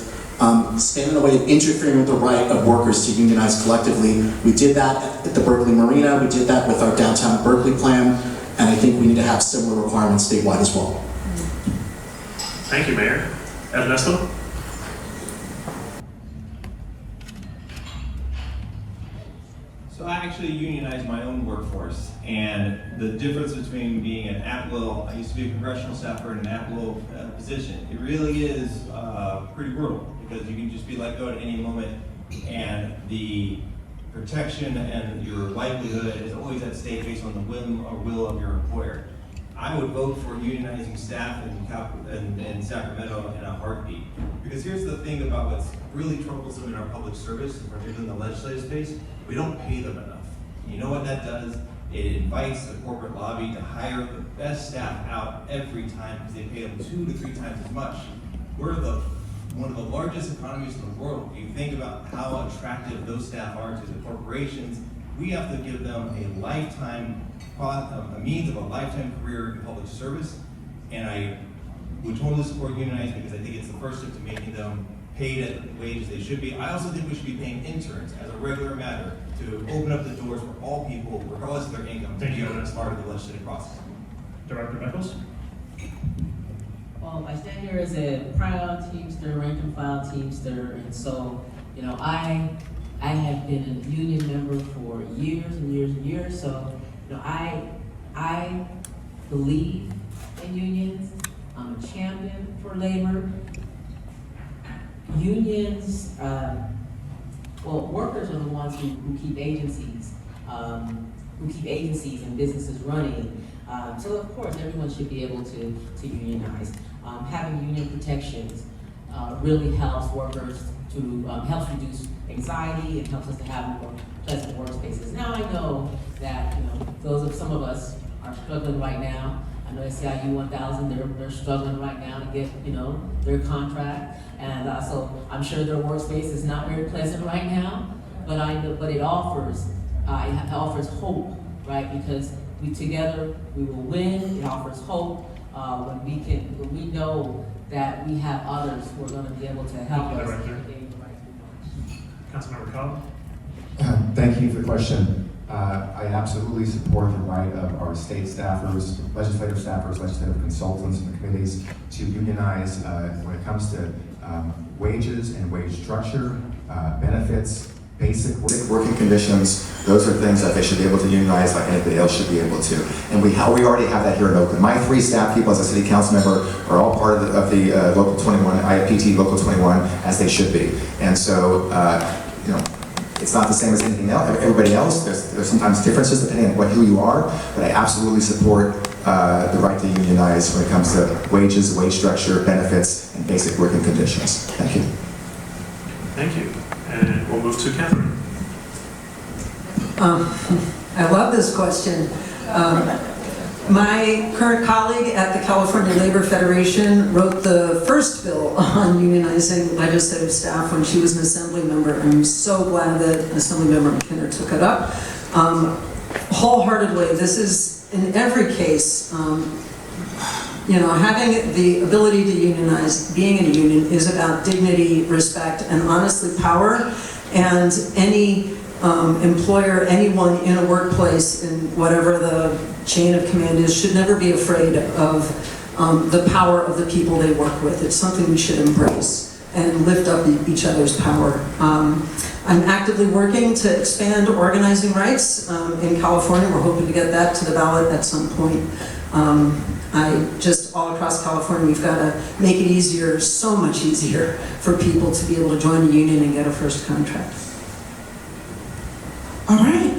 stand in the way of interfering with the right of workers to unionize collectively. We did that at the Berkeley Marina, we did that with our downtown Berkeley plan, and I think we need to have similar requirements statewide as well. Thank you, Mayor. Ernesto? So I actually unionized my own workforce, and the difference between being an at-will, I used to be a congressional staffer in an at-will position, it really is pretty brutal, because you can just be let go at any moment, and the protection and your livelihood is always at stake based on the whim or will of your employer. I would vote for unionizing staff in Sacramento in a heartbeat. Because here's the thing about what's really troublesome in our public service, particularly in the legislative space, we don't pay them enough. You know what that does? It invites the corporate lobby to hire the best staff out every time because they pay them 2 to 3 times as much. We're one of the largest economies in the world. If you think about how attractive those staff are to the corporations, we have to give them a lifetime, a means of a lifetime career in public service. And I would totally support unionizing because I think it's the first step to making them paid at the wages they should be. I also think we should be paying interns as a regular matter to open up the doors for all people, regardless of their income, to be as part of the legislative process. Director Beckles? Well, I stand here as a proud Teamster, rank and file Teamster, and so, you know, I have been a union member for years and years and years, so, you know, I believe in unions. I'm a champion for labor. Unions, well, workers are the ones who keep agencies and businesses running. So of course, everyone should be able to unionize. Having union protections really helps workers to, helps reduce anxiety, it helps us to have more pleasant workspaces. Now I know that, you know, some of us are struggling right now. I know SEIU 1000, they're struggling right now to get, you know, their contract. And so I'm sure their workspace is not very pleasant right now, but it offers hope, right? Because together we will win. It offers hope when we know that we have others who are going to be able to help us. Councilmember Kalb? Thank you for the question. I absolutely support the right of our state staffers, legislative consultants, and the committees to unionize when it comes to wages and wage structure, benefits, basic working conditions. Those are things that they should be able to unionize like anybody else should be able to. And we already have that here in Oakland. My 3 staff people as a city council member are all part of the Local 21, IPT Local 21, as they should be. And so, you know, it's not the same as anything else. Everybody else, there's sometimes differences depending on who you are, but I absolutely support the right to unionize when it comes to wages, wage structure, benefits, and basic working conditions. Thank you. Thank you. And we'll move to Kathryn. I love this question. My current colleague at the California Labor Federation wrote the first bill on unionizing legislative staff when she was an assembly member. I'm so glad that Assemblymember McKinnon took it up. Wholeheartedly, this is in every case, you know, having the ability to unionize, being in a union is about dignity, respect, and honestly power. And any employer, anyone in a workplace, in whatever the chain of command is, should never be afraid of the power of the people they work with. It's something we should embrace and lift up each other's power. I'm actively working to expand organizing rights in California. We're hoping to get that to the ballot at some point. Just all across California, we've got to make it easier, so much easier, for people to be able to join a union and get a first contract. All right,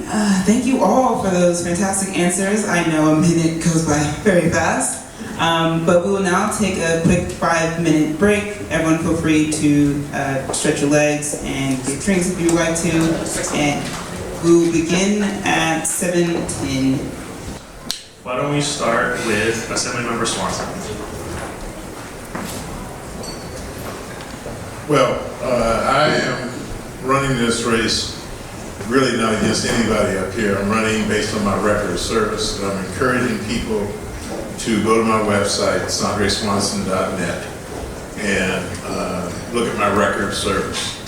thank you all for those fantastic answers. I know a minute goes by very fast, but we will now take a quick 5-minute break. Everyone feel free to stretch your legs and get drinks if you would like to, and we will begin at 7:10. Why don't we start with Assemblymember Swanson? Well, I am running this race really not against anybody up here. I'm running based on my record of service, and I'm encouraging people to go to my website, sandreswanson.net, and look at my record of service.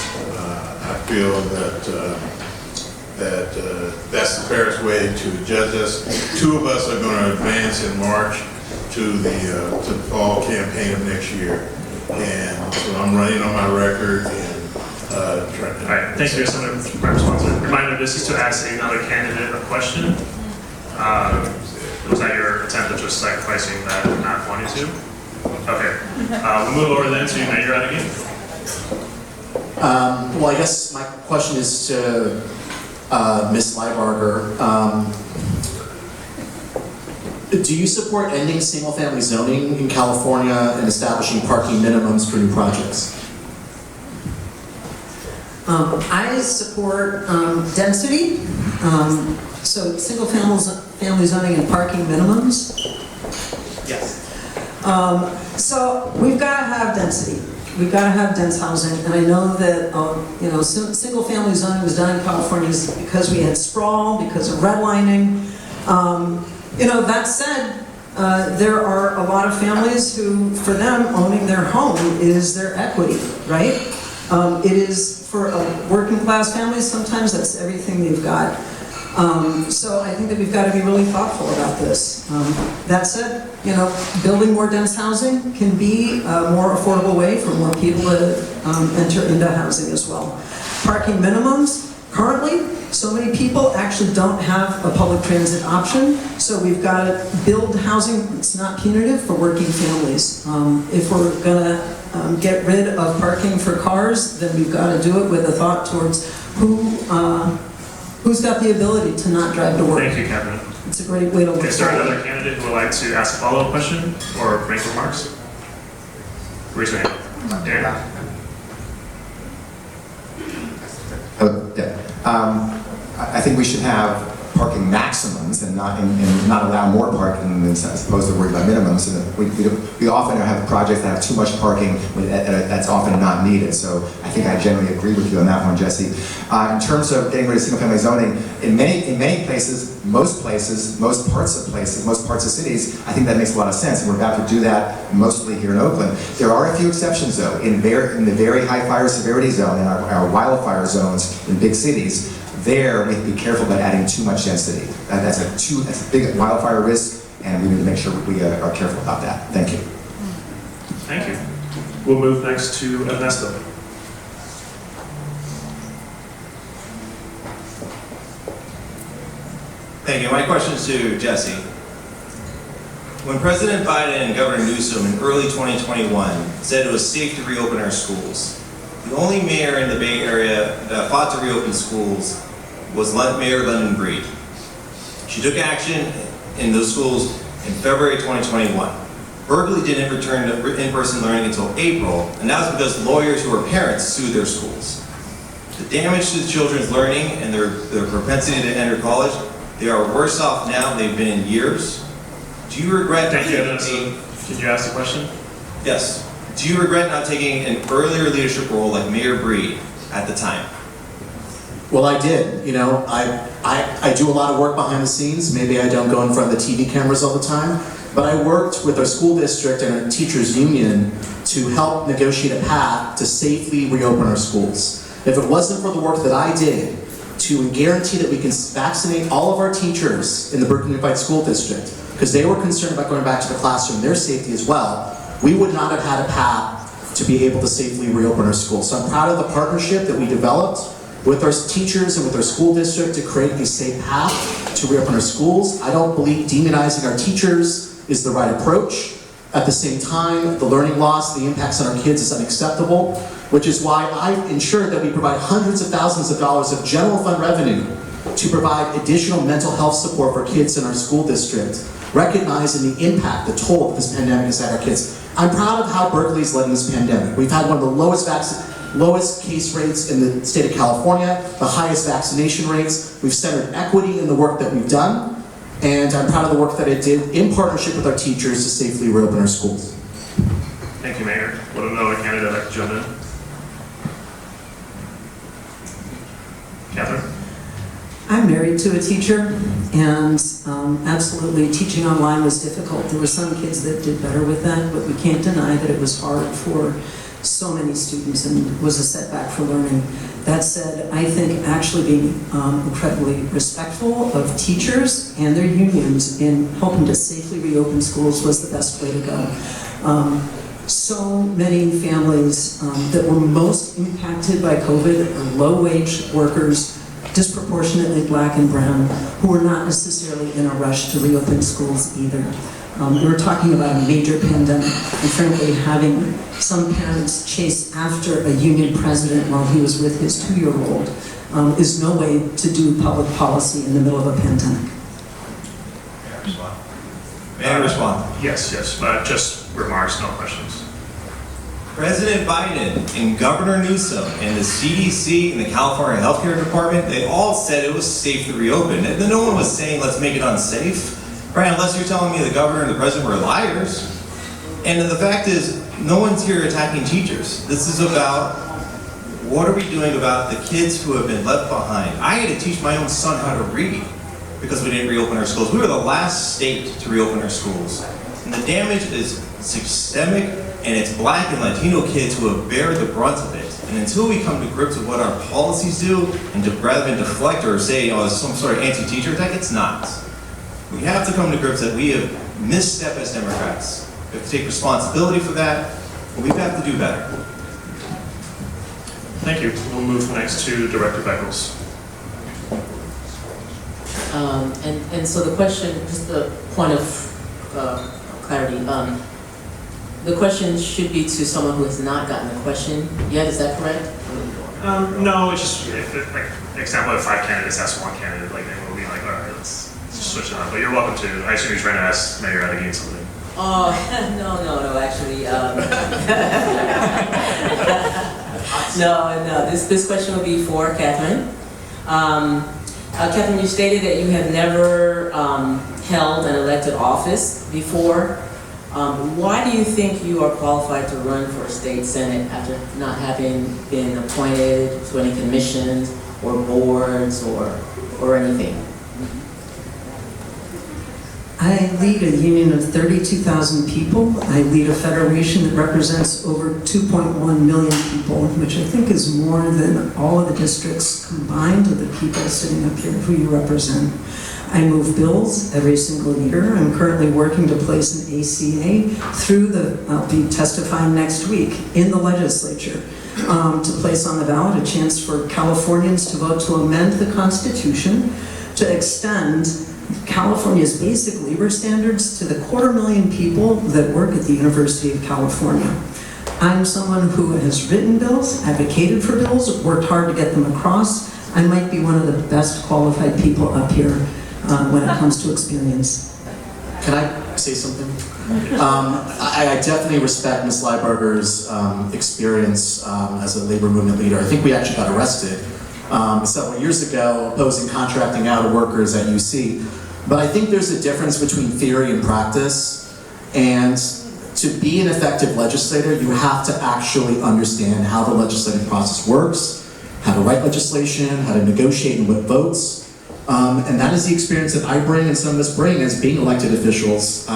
I feel that that's the fairest way to judge us. 2 of us are going to advance in March to the fall campaign of next year, and so I'm running on my record and trying to. All right, thank you, Assemblymember Swanson. Reminder: this is to ask another candidate a question. Was that your attempt at just sacrificing that and not wanting to? Okay. We'll move over then to Mayor Arreguín. Well, I guess my question is to Ms. Lybarger. Do you support ending single-family zoning in California and establishing parking minimums for new projects? I support density, so single-family zoning and parking minimums. Yes. So we've got to have density. We've got to have dense housing, and I know that single-family zoning was done in California because we had sprawl, because of redlining. That said, there are a lot of families who, for them, owning their home is their equity, right? It is for a working class family, sometimes that's everything they've got. So I think that we've got to be really thoughtful about this. That said, building more dense housing can be a more affordable way for more people to enter into housing as well. Parking minimums, currently, so many people actually don't have a public transit option, so we've got to build housing that's not punitive for working families. If we're going to get rid of parking for cars, then we've got to do it with a thought towards who's got the ability to not drive to work. Thank you, Kathryn. It's a great way to look Is there forward. another candidate who would like to ask a follow-up question or make remarks? Raise your hand. Darren. I think we should have parking maximums and not allow more parking as opposed to worry about minimums. And we often have projects that have too much parking that's often not needed. So I think I generally agree with you on that one, Jesse. In terms of getting rid of single-family zoning, in many places, most parts of cities, I think that makes a lot of sense. And we're about to do that mostly here in Oakland. There are a few exceptions though. In the very high fire severity zone, in our wildfire zones in big cities, there we have to be careful about adding too much density. That's a big wildfire risk, and we need to make sure we are careful about that. Thank you. Thank you. We'll move next to Ernesto. Thank you. My question is to Jesse. When President Biden and Governor Newsom in early 2021 said it was safe to reopen our schools, the only mayor in the Bay Area that fought to reopen schools was Mayor London Breed. She took action in those schools in February 2021. Berkeley didn't return to in-person learning until April, and that was because lawyers who are parents sued their schools. The damage to the children's learning and their propensity to enter college, they are worse off now than they've been in years. Do you regret Thank you, Ernesto. Can you ask the question? Yes. Do you regret not taking an earlier leadership role like Mayor Breed at the time? Well, I did. I do a lot of work behind the scenes. Maybe I don't go in front of the TV cameras all the time, but I worked with our school district and our teachers union to help negotiate a path to safely reopen our schools. If it wasn't for the work that I did to guarantee that we can vaccinate all of our teachers in the Berkeley Unified School District, because they were concerned about going back to the classroom, their safety as well, we would not have had a path to be able to safely reopen our schools. So I'm proud of the partnership that we developed with our teachers and with our school district to create a safe path to reopen our schools. I don't believe demonizing our teachers is the right approach. At the same time, the learning loss, the impacts on our kids is unacceptable, which is why I've ensured that we provide hundreds of thousands of dollars of general fund revenue to provide additional mental health support for kids in our school district, recognizing the impact, the toll that this pandemic has had on our kids. I'm proud of how Berkeley's led in this pandemic. We've had one of the lowest case rates in the state of California, the highest vaccination rates. We've centered equity in the work that we've done, and I'm proud of the work that I did in partnership with our teachers to safely reopen our schools. Thank you, Mayor. Would another candidate like to jump in? Kathryn? I'm married to a teacher, and absolutely teaching online was difficult. There were some kids that did better with that, but we can't deny that it was hard for so many students and was a setback for learning. That said, I think actually being incredibly respectful of teachers and their unions in helping to safely reopen schools was the best way to go. So many families that were most impacted by COVID are low-wage workers, disproportionately Black and brown, who are not necessarily in a rush to reopen schools either. We're talking about a major pandemic, and frankly, having some parents chase after a union president while he was with his 2-year-old is no way to do public policy in the middle of a pandemic. May I respond? Yes, just remarks, no questions. President Biden and Governor Newsom and the CDC and the California Healthcare Department, they all said it was safe to reopen. And no one was saying, let's make it unsafe. Right, unless you're telling me the governor and the president were liars. And the fact is, no one's here attacking teachers. This is about what are we doing about the kids who have been left behind. I had to teach my own son how to read because we didn't reopen our schools. We were the last state to reopen our schools. And the damage is systemic, and it's Black and Latino kids who have bear the brunt of it. And until we come to grips with what our policies do, and rather than deflect or say, oh, it's some sort of anti-teacher attack, it's not. We have to come to grips that we have misstepped as Democrats. We have to take responsibility for that, and we have to do better. Thank you. We'll move next to Director Beckles. And so the question, just a point of clarity, the question should be to someone who has not gotten the question yet, is that correct? No, it's just, like, example, if 5 candidates ask 1 candidate, like, then we'll be like, all right, let's switch it up. But you're welcome to. I assume you're trying to ask Mayor Arreguín something. Oh, no, actually, no, this question will be for Kathryn. Kathryn, you stated that you have never held an elected office before. Why do you think you are qualified to run for state senate after not having been appointed to any commissions or boards or anything? I lead a union of 32,000 people. I lead a federation that represents over 2.1 million people, which I think is more than all of the districts combined of the people sitting up here who you represent. I move bills every single year. I'm currently working to place an ACA through I'll be testifying next week in the legislature to place on the ballot a chance for Californians to vote to amend the Constitution to extend California's basic labor standards to the 250,000 people that work at the University of California. I'm someone who has written bills, advocated for bills, worked hard to get them across. I might be one of the best qualified people up here when it comes to experience. Can I say something? I definitely respect Ms. Lybarger's experience as a labor movement leader. I think we actually got arrested several years ago opposing contracting out of workers at UC. But I think there's a difference between theory and practice, and to be an effective legislator, you have to actually understand how the legislative process works, how to write legislation, how to negotiate and whip votes. And that is the experience that I bring and some of us bring as being elected officials.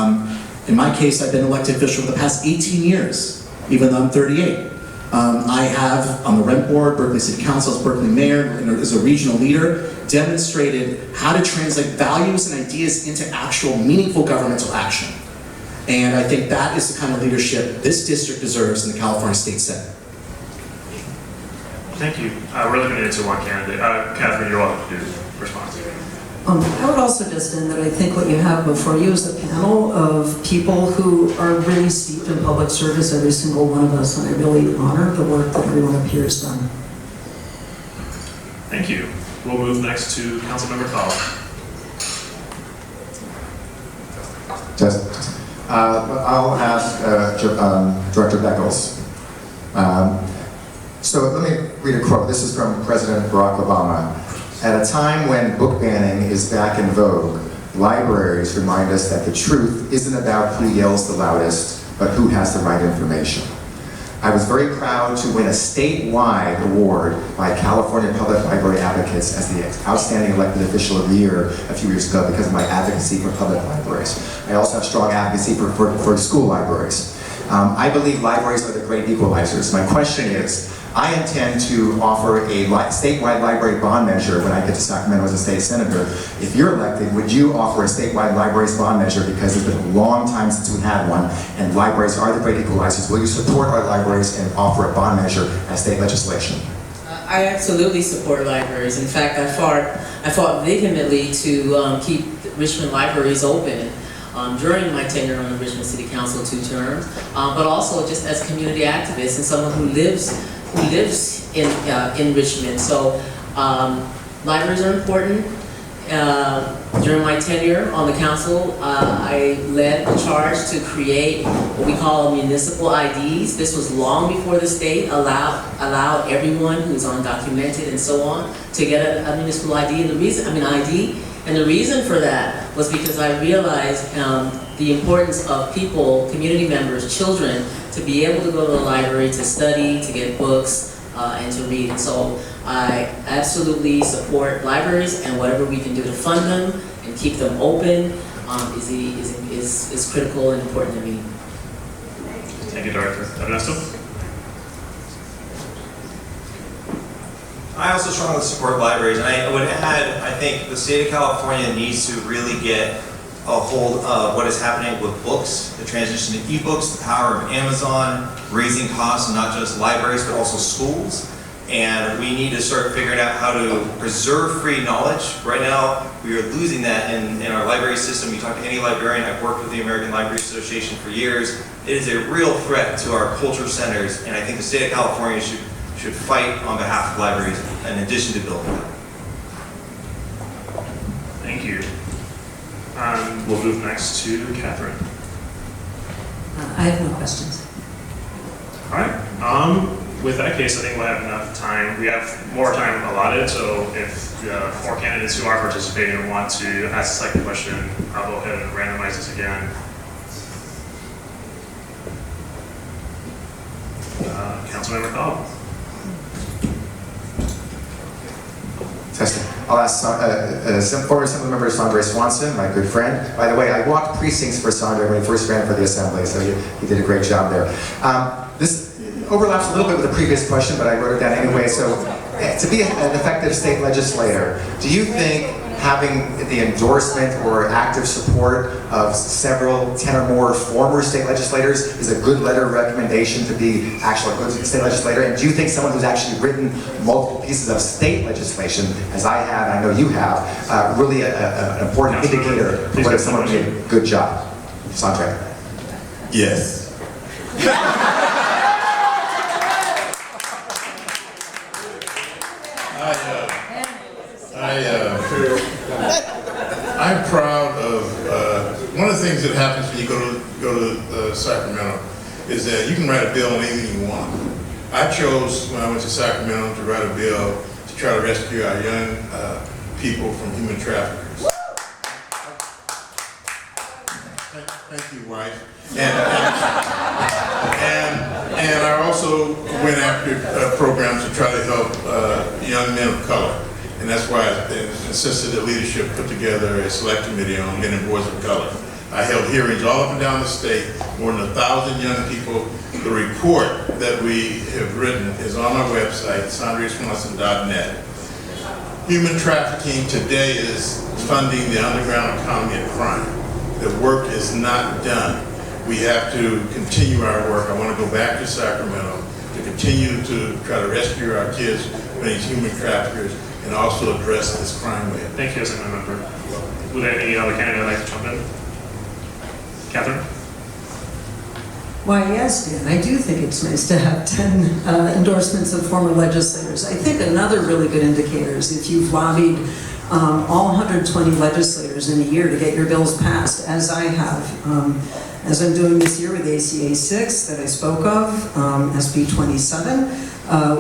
In my case, I've been elected official for the past 18 years, even though I'm 38. I have, on the rent board, Berkeley City Council, as Berkeley Mayor, and as a regional leader, demonstrated how to translate values and ideas into actual meaningful governmental action. And I think that is the kind of leadership this district deserves in the California State Senate. Thank you. We're limited into 1 candidate. Kathryn, you're welcome to respond. I would also just end that I think what you have before you is a panel of people who are really steeped in public service, every single one of us, and I really honor the work that everyone up here has done. Thank you. We'll move next to Councilmember Kalb. I'll ask Director Beckles. So let me read a quote. This is from President Barack Obama. At a time when book banning is back in vogue, libraries remind us that the truth isn't about who yells the loudest, but who has the right information. I was very proud to win a statewide award by California Public Library Advocates as the Outstanding Elected Official of the Year a few years ago because of my advocacy for public libraries. I also have strong advocacy for school libraries. I believe libraries are the great equalizers. My question is, I intend to offer a statewide library bond measure when I get to Sacramento as a state senator. If you're elected, would you offer a statewide libraries bond measure, because it's been a long time since we had one, and libraries are the great equalizers. Will you support our libraries and offer a bond measure as state legislation? I absolutely support libraries. In fact, I fought vehemently to keep Richmond libraries open during my tenure on the Richmond City Council 2 terms, but also just as a community activist and someone who lives in Richmond. So libraries are important. During my tenure on the council, I led the charge to create what we call municipal IDs. This was long before the state allowed everyone who's undocumented and so on to get a municipal ID. And the reason for that was because I realized the importance of people, community members, children, to be able to go to the library to study, to get books, and to read. And so I absolutely support libraries, and whatever we can do to fund them and keep them open is critical and important to me. Thank you, Director. Ernesto? I also strongly support libraries, and I would add, I think the state of California needs to really get a hold of what is happening with books, the transition to ebooks, the power of Amazon, raising costs, not just libraries, but also schools. And we need to start figuring out how to preserve free knowledge. Right now, we are losing that in our library system. You talk to any librarian, I've worked with the American Library Association for years. It is a real threat to our culture centers, and I think the state of California should fight on behalf of libraries in addition to building them. Thank you. We'll move next to Kathryn. I have no questions. All right. With that case, I think we'll have enough time. We have more time allotted, so if the 4 candidates who are participating want to ask the second question, I'll go ahead and randomize this again. Councilmember Kalb. Testing. I'll ask former Assemblymember Sandré Swanson, my good friend. By the way, I walked precincts for Sandré when he first ran for the Assembly, so he did a great job there. This overlaps a little bit with the previous question, but I wrote it down anyway. So, to be an effective state legislator, do you think having the endorsement or active support of several, 10 or more former state legislators is a good letter of recommendation to be actually a good state legislator? And do you think someone who's actually written multiple pieces of state legislation, as I have, I know you have, really an important indicator of whether someone did a good job? Sandré. Yes. I'm proud of one of the things that happens when you go to Sacramento is that you can write a bill on anything you want. I chose when I went to Sacramento to write a bill to try to rescue our young people from human traffickers. Thank you, wife. And I also went after programs to try to help young men of color. And that's why I insisted that leadership put together a select committee on men and boys of color. I held hearings all up and down the state, more than 1,000 young people. The report that we have written is on our website, sandreswanson.net. Human trafficking today is funding the underground economy of crime. The work is not done. We have to continue our work. I want to go back to Sacramento to continue to try to rescue our kids from these human traffickers and also address this crime wave. Thank you, Assemblymember. Would any other candidate like to jump in? Kathryn? Why, yes, Dan, I do think it's nice to have 10 endorsements of former legislators. I think another really good indicator is if you've lobbied all 120 legislators in a year to get your bills passed, as I have. As I'm doing this year with ACA 6 that I spoke of, SB 27,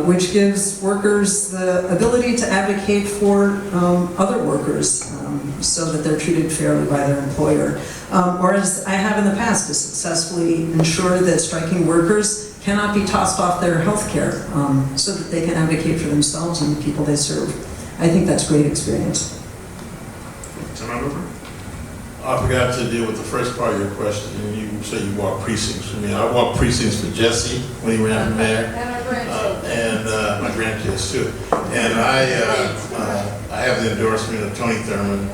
which gives workers the ability to advocate for other workers so that they're treated fairly by their employer. Or as I have in the past, to successfully ensure that striking workers cannot be tossed off their health care so that they can advocate for themselves and the people they serve. I think that's great experience. Councilmember? I forgot to deal with the first part of your question. You say you walk precincts for me. I walked precincts for Jesse when he ran for mayor, and my grandkids too. And I have the endorsement of Tony Thurman,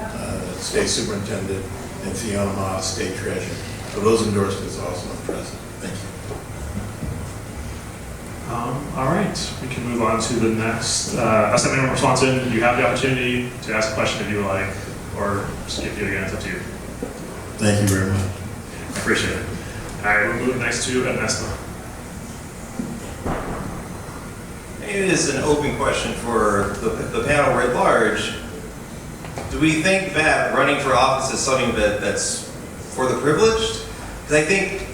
state superintendent, and Fiona Moss, state treasurer. So those endorsements also are present. Thank you. All right, we can move on to the next. Assemblymember Swanson, you have the opportunity to ask a question if you would like, or skip you again, it's up to you. Thank you very much. I appreciate it. All right, we'll move next to Ernesto. It is an open question for the panel writ large. Do we think that running for office is something that's for the privileged? Because I think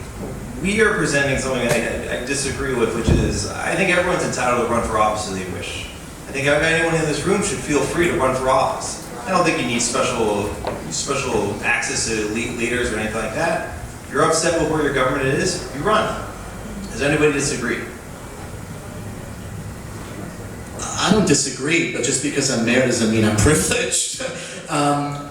we are presenting something I disagree with, which is I think everyone's entitled to run for office as they wish. I think anyone in this room should feel free to run for office. I don't think you need special access to elite leaders or anything like that. If you're upset with where your government is, you run. Does anybody disagree? I don't disagree, but just because I'm mayor doesn't mean I'm privileged.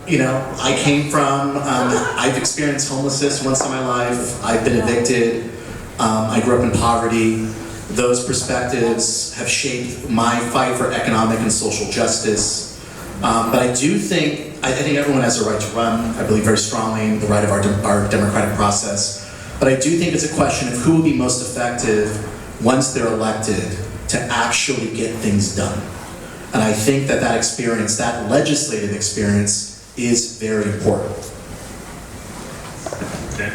You know, I came from, I've experienced homelessness once in my life. I've been evicted. I grew up in poverty. Those perspectives have shaped my fight for economic and social justice. But I do think, I think everyone has a right to run. I believe very strongly in the right of our democratic process. But I do think it's a question of who will be most effective once they're elected to actually get things done. And I think that experience, that legislative experience, is very important. Okay.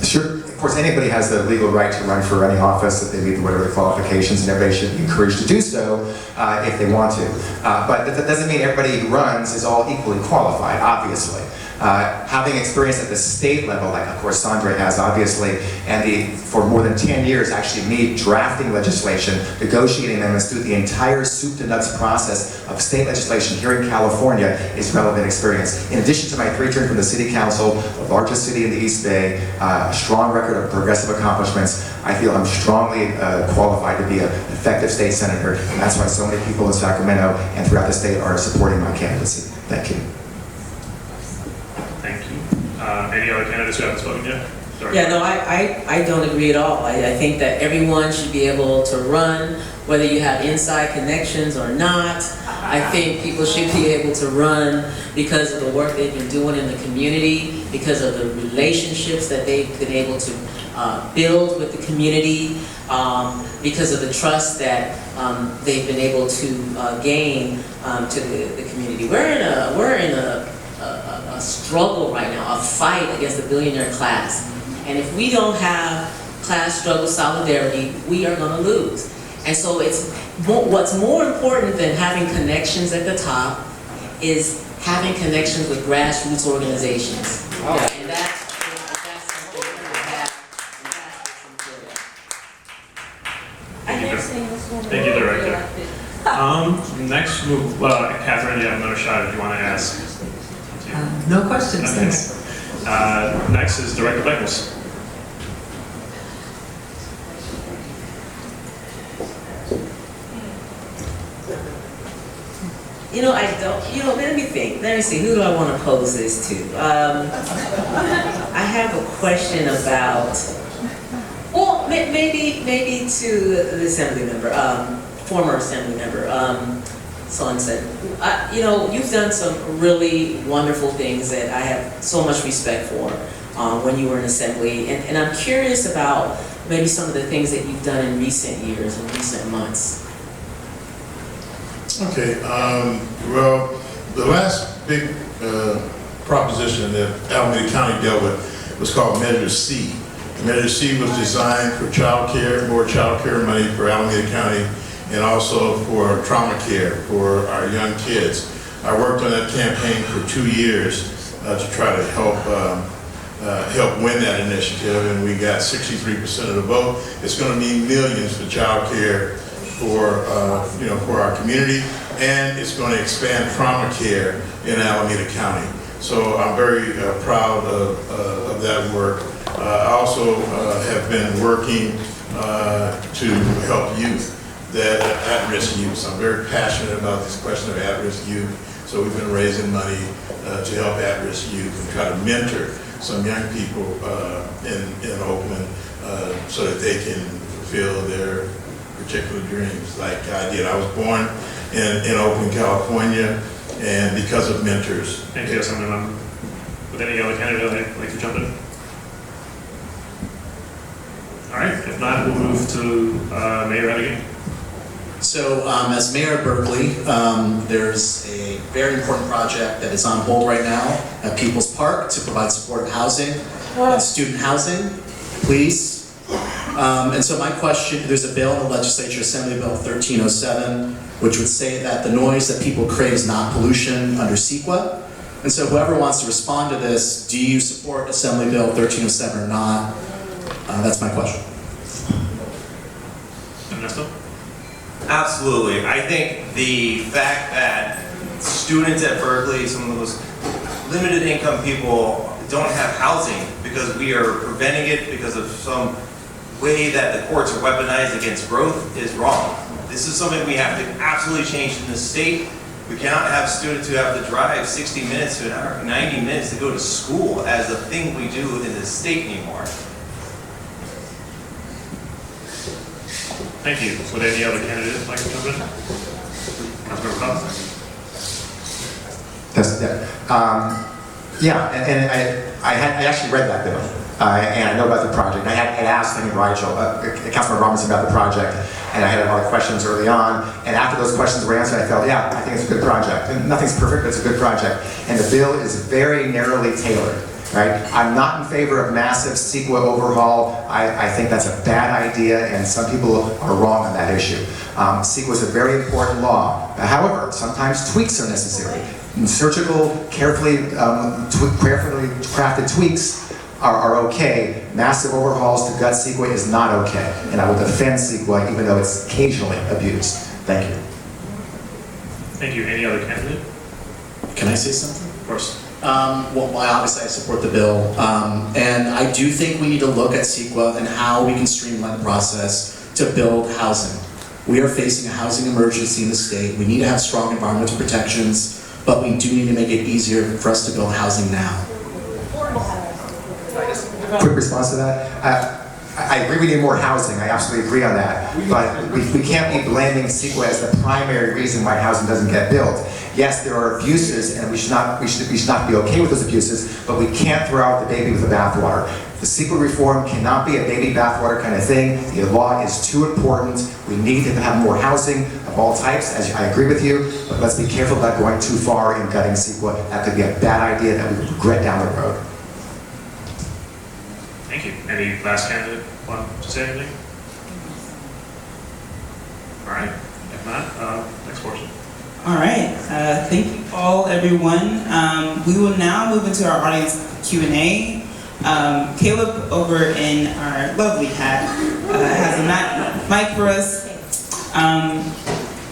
Sure, of course, anybody has the legal right to run for any office if they meet whatever the qualifications, and everybody should be encouraged to do so if they want to. But that doesn't mean everybody who runs is all equally qualified, obviously. Having experience at the state level, like of course Sandré has obviously, and for more than 10 years actually me drafting legislation, negotiating amendments through the entire soup to nuts process of state legislation here in California is relevant experience. In addition to my 3 terms from the City Council, the largest city in the East Bay, a strong record of progressive accomplishments, I feel I'm strongly qualified to be an effective state senator, and that's why so many people in Sacramento and throughout the state are supporting my candidacy. Thank you. Thank you. Any other candidates who haven't spoken yet? Sorry. Yeah, no, I don't agree at all. I think that everyone should be able to run, whether you have inside connections or not. I think people should be able to run because of the work they've been doing in the community, because of the relationships that they've been able to build with the community, because of the trust that they've been able to gain to the community. We're in a struggle right now, a fight against the billionaire class. And if we don't have class struggle solidarity, we are going to lose. And so what's more important than having connections at the top is having connections with grassroots organizations. Oh. And that's something we have. Thank you, Director. Next, Kathryn, you have another shot if you want to ask. No questions, Okay. thanks. Next is Director Beckles. Let me see, who do I want to pose this to? I have a question about, well, maybe to the Assemblymember, former Assemblymember, Swanson. You've done some really wonderful things that I have so much respect for when you were in Assembly. And I'm curious about maybe some of the things that you've done in recent years, in recent months. Okay, well, the last big proposition that Alameda County dealt with was called Measure C. Measure C was designed for child care, more child care money for Alameda County, and also for trauma care for our young kids. I worked on that campaign for 2 years to try to help win that initiative, and we got 63% of the vote. It's going to mean millions for child care for our community, and it's going to expand trauma care in Alameda County. So I'm very proud of that work. I also have been working to help youth, that at-risk youth. So I'm very passionate about this question of at-risk youth. So we've been raising money to help at-risk youth and try to mentor some young people in Oakland so that they can fulfill their particular dreams like I did. I was born in Oakland, California, and because of mentors. Thank you, Assemblymember. Would any other candidate like to jump in? All right, if not, we'll move to Mayor Arreguín. So, as mayor of Berkeley, there's a very important project that is on hold right now at People's Park to provide supportive housing and student housing, please. And so my question, there's a bill in the legislature, Assembly Bill 1307, which would say that the noise that people create is not pollution under CEQA. And so whoever wants to respond to this, do you support Assembly Bill 1307 or not? That's my question. Ernesto? Absolutely. I think the fact that students at Berkeley, some of those limited income people, don't have housing because we are preventing it because of some way that the courts are weaponized against growth is wrong. This is something we have to absolutely change in the state. We cannot have students who have to drive 60 minutes to an hour, 90 minutes to go to school as a thing we do in the state anymore. Thank you. Would any other candidate like to jump in? Councilmember Kalb? I actually read that bill, and I know about the project. I had asked Councilman Robinson about the project, and I had a lot of questions early on, and after those questions were answered, I felt, yeah, I think it's a good project. And nothing's perfect, but it's a good project. And the bill is very narrowly tailored. Right? I'm not in favor of massive CEQA overhaul. I think that's a bad idea, and some people are wrong on that issue. CEQA is a very important law. However, sometimes tweaks are necessary. And surgical, carefully crafted tweaks are okay. Massive overhauls to gut CEQA is not okay, and I will defend CEQA even though it's occasionally abused. Thank you. Thank you. Any other candidate? Can I say something? Of course. Well, obviously I support the bill, and I do think we need to look at CEQA and how we can streamline the process to build housing. We are facing a housing emergency in the state. We need to have strong environmental protections, but we do need to make it easier for us to build housing now. Quick response to that. I agree we need more housing. I absolutely agree on that. But we can't be blaming CEQA as the primary reason why housing doesn't get built. Yes, there are abuses, and we should not be okay with those abuses, but we can't throw out the baby with the bathwater. The CEQA reform cannot be a baby bathwater kind of thing. The law is too important. We need to have more housing of all types, as I agree with you, but let's be careful about going too far in gutting CEQA. That could be a bad idea that we would regret down the road. Thank you. Any last candidate want to say anything? All right. If not, next portion. All right, thank you all, everyone. We will now move into our audience Q&A. Kalb over in our lovely hat has a mic for us.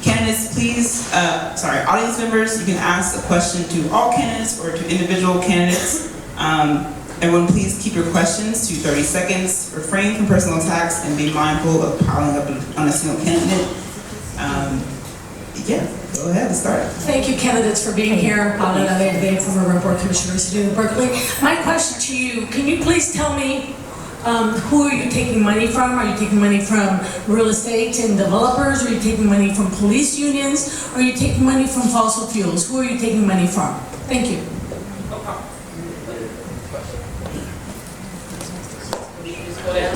Candidates, please, audience members, you can ask a question to all candidates or to individual candidates. Everyone, please keep your questions to 30 seconds. Refrain from personal attacks and be mindful of piling up on a single candidate. Go ahead and start. Thank you, candidates, for being here. Paula Latine, former Board Commissioner of Berkeley. My question to you, can you please tell me who are you taking money from? Are you taking money from real estate and developers? Are you taking money from police unions? Are you taking money from fossil fuels? Who are you taking money from? Thank you.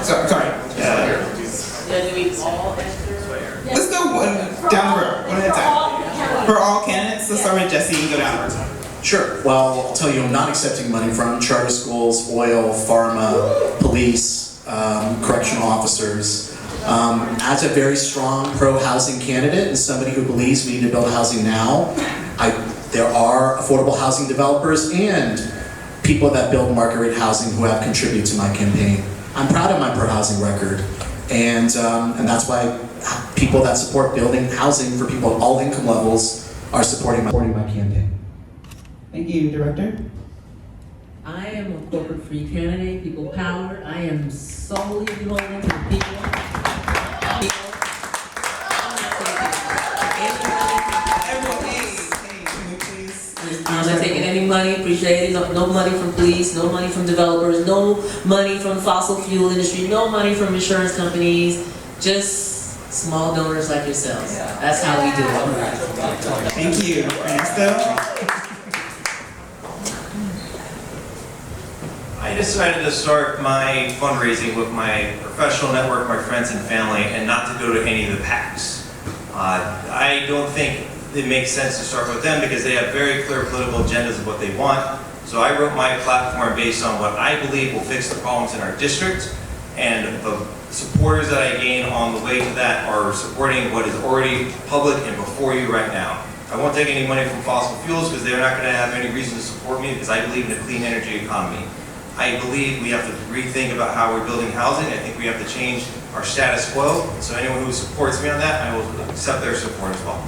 Sorry. Let's go one down the road, one at a time. For all candidates, let's start with Jesse and go down the road. Sure. Well, I'll tell you, I'm not accepting money from charter schools, oil, pharma, police, correctional officers. As a very strong pro-housing candidate and somebody who believes we need to build housing now, there are affordable housing developers and people that build market rate housing who have contributed to my campaign. I'm proud of my pro-housing record, and that's why people that support building housing for people of all income levels are supporting my campaign. Thank you, Director. I am a corporate-free candidate, people powered. I am solely beholden to the people. I'm not taking any money, appreciate it. No money from police, no money from developers, no money from fossil fuel industry, no money from insurance companies, just small donors like yourselves. That's how we do it. Thank you, Ernesto. I decided to start my fundraising with my professional network, my friends and family, and not to go to any of the PACs. I don't think it makes sense to start with them because they have very clear political agendas of what they want. So I wrote my platform based on what I believe will fix the problems in our district, and the supporters that I gain on the way to that are supporting what is already public and before you right now. I won't take any money from fossil fuels because they're not going to have any reason to support me because I believe in a clean energy economy. I believe we have to rethink about how we're building housing. I think we have to change our status quo. So anyone who supports me on that, I will accept their support as well.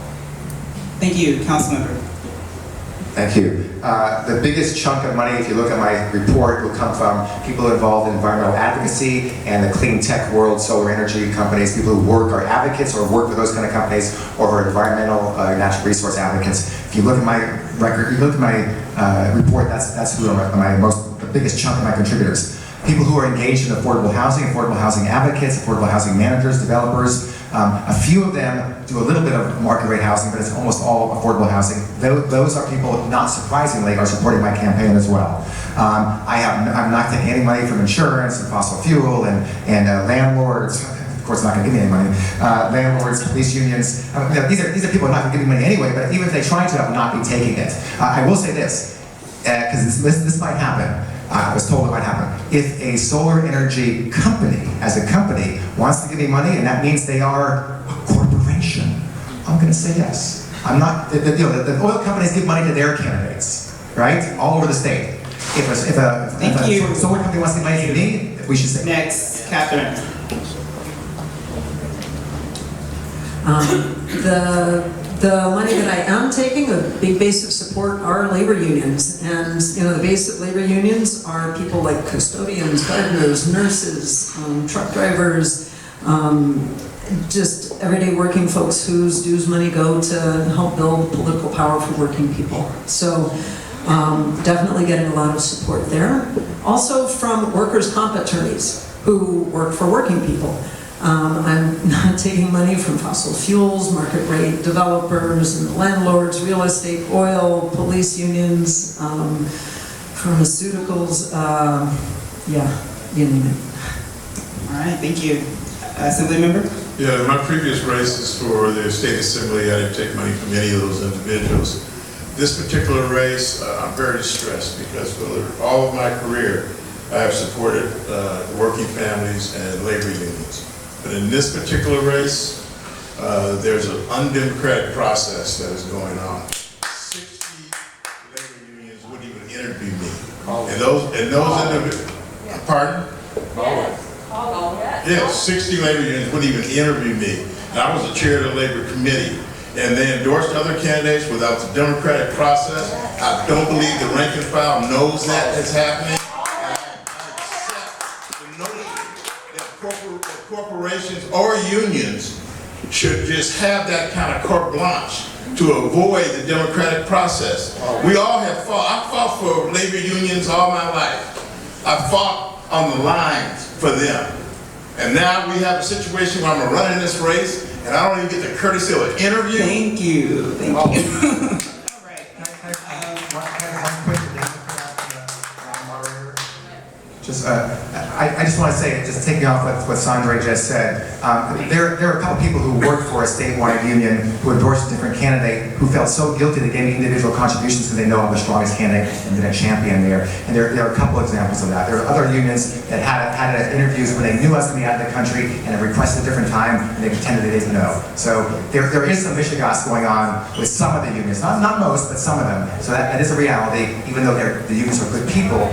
Thank you, Councilmember. Thank you. The biggest chunk of money, if you look at my report, will come from people involved in environmental advocacy and the clean tech world, solar energy companies, people who are advocates or work with those kind of companies, or are environmental natural resource advocates. If you look at my record, you look at my report, that's who are the biggest chunk of my contributors. People who are engaged in affordable housing advocates, affordable housing managers, developers. A few of them do a little bit of market rate housing, but it's almost all affordable housing. Those are people, not surprisingly, are supporting my campaign as well. I'm not taking any money from insurance and fossil fuel and landlords. Of course, not going to give me any money. Landlords, police unions. These are people who are not going to give me money anyway. But even if they try to, I will not be taking it. I will say this, because this might happen. I was told it might happen. If a solar energy company, as a company, wants to give me money, and that means they are a corporation, I'm going to say yes. I'm not. The oil companies give money to their candidates, right, all over the state. If a solar company wants to give money to me, we should say next, Kathryn. The money that I am taking, a big base of support, are labor unions. And the base of labor unions are people like custodians, gardeners, nurses, truck drivers, just everyday working folks whose dues money go to help build political power for working people. So definitely getting a lot of support there. Also from workers' comp attorneys who work for working people. I'm not taking money from fossil fuels, market rate developers, and landlords, real estate, oil, police unions, pharmaceuticals, you name it. All right, thank you. Assemblymember? Yeah, my previous races for the state assembly, I didn't take money from any of those individuals. This particular race, I'm very distressed because for all of my career, I have supported working families and labor unions. But in this particular race, there's an undemocratic process that is going on. 60 labor unions wouldn't even interview me. And those individuals, pardon? Yes, 60 labor unions wouldn't even interview me. And I was the chair of the labor committee. And they endorsed other candidates without the democratic process. I don't believe the rank and file knows that is happening. Corporations or unions should just have that kind of carte blanche to avoid the democratic process. We all have fought. I fought for labor unions all my life. I fought on the lines for them. And now we have a situation where I'm running this race and I don't even get the courtesy of an interview. Thank you. Thank you. All right. I just want to say, just taking off what Sandré just said, there are a couple people who worked for a statewide union who endorsed a different candidate who felt so guilty they gave me individual contributions because they know I'm the strongest candidate and been a champion there. And there are a couple examples of that. There are other unions that had interviews where they knew I was going to be out of the country and have requested a different time and they pretended they didn't know. So there is some mishigas going on with some of the unions. Not most, but some of them. So that is a reality, even though the unions are good people.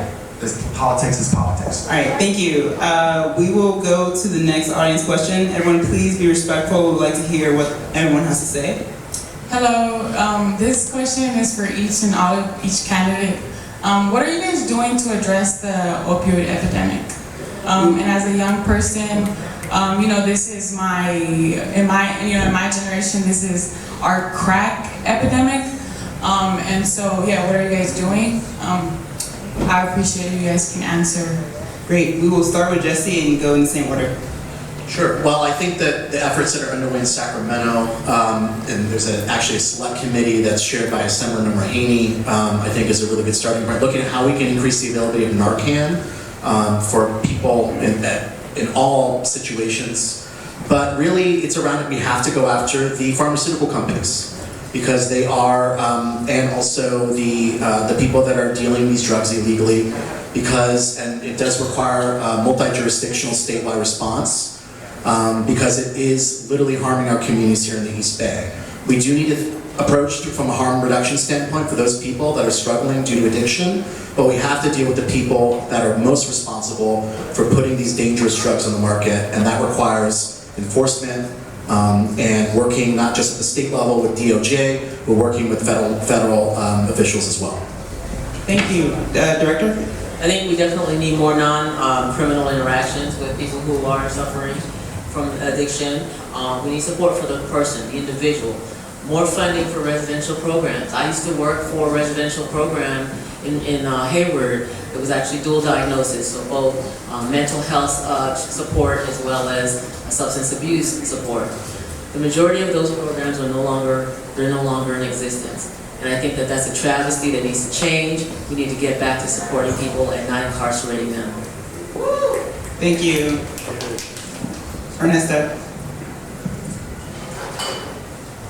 Politics is politics. All right, thank you. We will go to the next audience question. Everyone, please be respectful. We'd like to hear what everyone has to say. Hello. This question is for each candidate. What are you guys doing to address the opioid epidemic? And as a young person, this is in my generation, this is our crack epidemic. And so, yeah, what are you guys doing? I appreciate if you guys can answer. Great. We will start with Jesse and go in the same order. Sure. Well, I think that the efforts that are underway in Sacramento, and there's actually a select committee that's shared by Assemblymember Haney, I think is a really good starting point. Looking at how we can increase the availability of Narcan for people in all situations. But really, it's around that we have to go after the pharmaceutical companies because they are, and also the people that are dealing these drugs illegally, and it does require a multi-jurisdictional statewide response. Because it is literally harming our communities here in the East Bay. We do need to approach from a harm reduction standpoint for those people that are struggling due to addiction, but we have to deal with the people that are most responsible for putting these dangerous drugs on the market, and that requires enforcement and working not just at the state level with DOJ, but working with federal officials as well. Thank you. Director? I think we definitely need more non-criminal interactions with people who are suffering from addiction. We need support for the person, the individual. More funding for residential programs. I used to work for a residential program in Hayward. It was actually dual diagnosis, so both mental health support as well as substance abuse support. The majority of those programs are no longer in existence. And I think that that's a travesty that needs to change. We need to get back to supporting people and not incarcerating them. Thank you. Ernesto?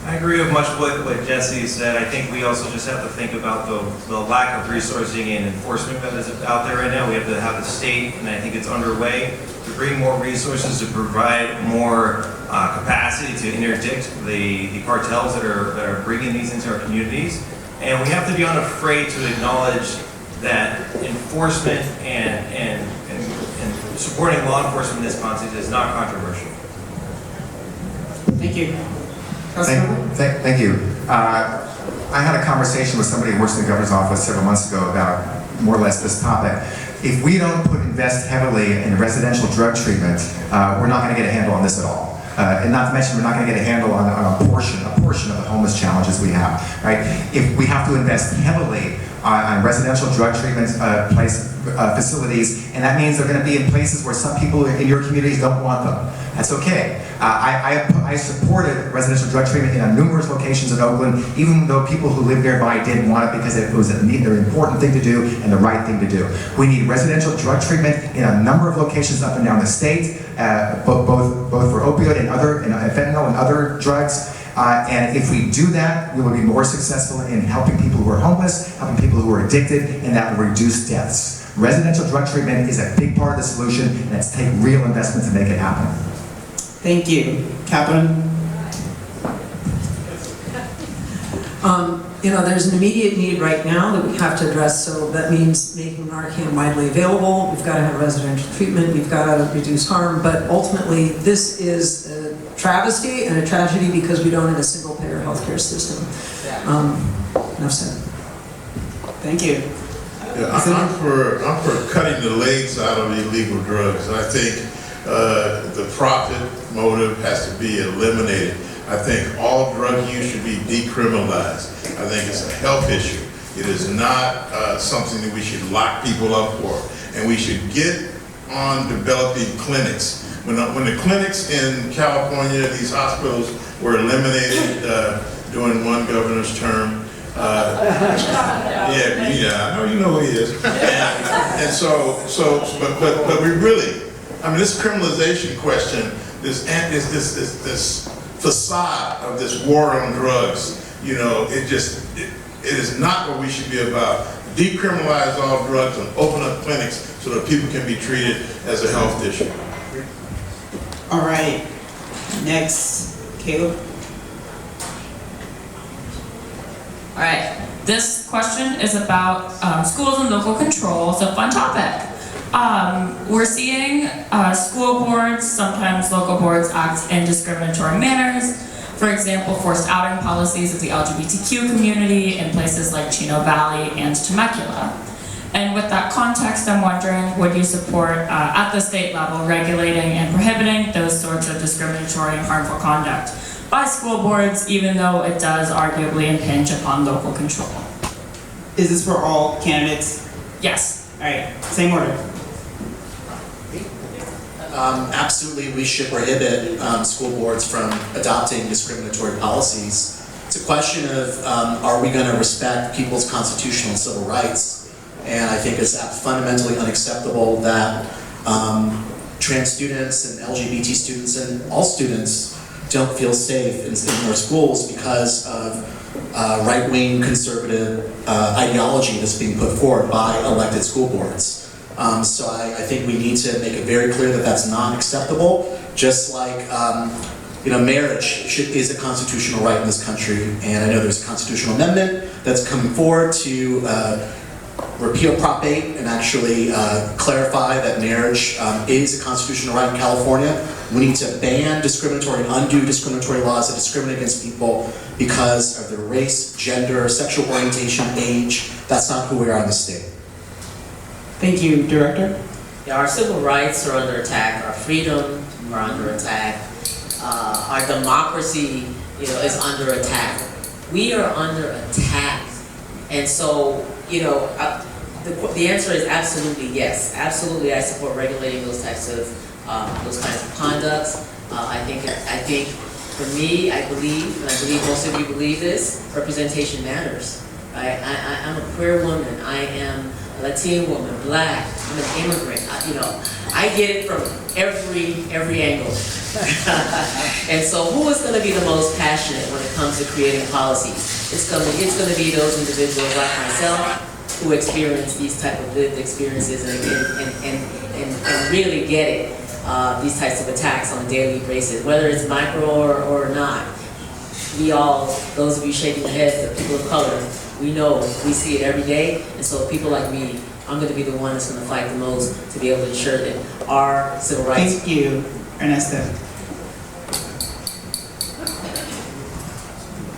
I agree with much of what Jesse said. I think we also just have to think about the lack of resourcing and enforcement that is out there right now. We have to have the state, and I think it's underway, to bring more resources to provide more capacity to interdict the cartels that are bringing these into our communities. And we have to be unafraid to acknowledge that enforcement and supporting law enforcement in this context is not controversial. Thank you. Thank you. I had a conversation with somebody who works in the governor's office several months ago about more or less this topic. If we don't invest heavily in residential drug treatment, we're not going to get a handle on this at all. And not to mention, we're not going to get a handle on a portion of the homeless challenges we have. Right? If we have to invest heavily on residential drug treatment facilities, and that means they're going to be in places where some people in your communities don't want them. That's okay. I supported residential drug treatment in numerous locations in Oakland, even though people who lived nearby didn't want it because it was an important thing to do and the right thing to do. We need residential drug treatment in a number of locations up and down the state, both for opioid and fentanyl and other drugs. And if we do that, we will be more successful in helping people who are homeless, helping people who are addicted, and that will reduce deaths. Residential drug treatment is a big part of the solution, and it's take real investment to make it happen. Thank you. Kathryn? There's an immediate need right now that we have to address, so that means making Narcan widely available. We've got to have residential treatment, we've got to reduce harm, but ultimately this is a travesty and a tragedy because we don't have a single-payer healthcare system. Enough said. Thank you. Yeah, I'm for cutting the legs out of illegal drugs. I think the profit motive has to be eliminated. I think all drug use should be decriminalized. I think it's a health issue. It is not something that we should lock people up for. And we should get on developing clinics. When the clinics in California, these hospitals were eliminated during one governor's term, yeah, I know you know who he is. And but we really, this criminalization question, this facade of this war on drugs, it is not what we should be about. Decriminalize all drugs and open up clinics so that people can be treated as a health issue. All right. Next, Kalb. All right, this question is about schools and local control. It's a fun topic. We're seeing school boards, sometimes local boards, act in discriminatory manners. For example, forced outing policies of the LGBTQ community in places like Chino Valley and Temecula. And with that context, I'm wondering, would you support, at the state level, regulating and prohibiting those sorts of discriminatory and harmful conduct by school boards, even though it does arguably impinge upon local control? Is this for all candidates? Yes. All right, same order. Absolutely, we should prohibit school boards from adopting discriminatory policies. It's a question of are we going to respect people's constitutional and civil rights? And I think it's fundamentally unacceptable that trans students and LGBT students and all students don't feel safe in their schools because of right-wing conservative ideology that's being put forward by elected school boards. So I think we need to make it very clear that that's not acceptable, just like marriage is a constitutional right in this country, and I know there's a constitutional amendment that's coming forward to repeal Prop 8 and actually clarify that marriage is a constitutional right in California. We need to ban discriminatory, undo discriminatory laws that discriminate against people because of their race, gender, sexual orientation, age. That's not who we are in the state. Thank you, Director. Yeah, our civil rights are under attack, our freedom are under attack, our democracy, is under attack. We are under attack, and so, the answer is absolutely yes. Absolutely, I support regulating those kinds of conducts. I think for me, I believe, and I believe most of you believe this, representation matters. I'm a queer woman. I am a Latine woman, black. I'm an immigrant. I get it from every angle. And so, who is going to be the most passionate when it comes to creating policies? It's going to be those individuals like myself who experience these type of lived experiences and really get it. These types of attacks on a daily basis, whether it's micro or not. We all, those of you shaking your heads, the people of color, we know, we see it every day, and so people like me, I'm going to be the one that's going to fight the most to be able to ensure that our civil rights... Thank you, Ernesto.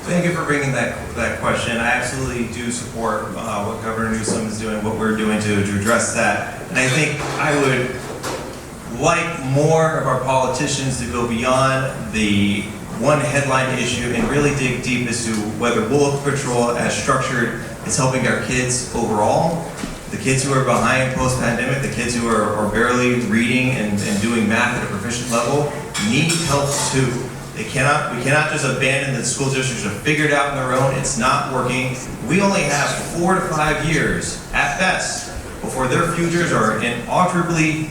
Thank you for bringing that question. I absolutely do support what Governor Newsom is doing, what we're doing to address that. And I think I would like more of our politicians to go beyond the one headline issue and really dig deep as to whether Bullet Patrol as structured is helping our kids overall. The kids who are behind post-pandemic, the kids who are barely reading and doing math at a proficient level need help too. We cannot just abandon the school districts to figure it out on their own. It's not working. We only have 4 to 5 years at best before their futures are inexorably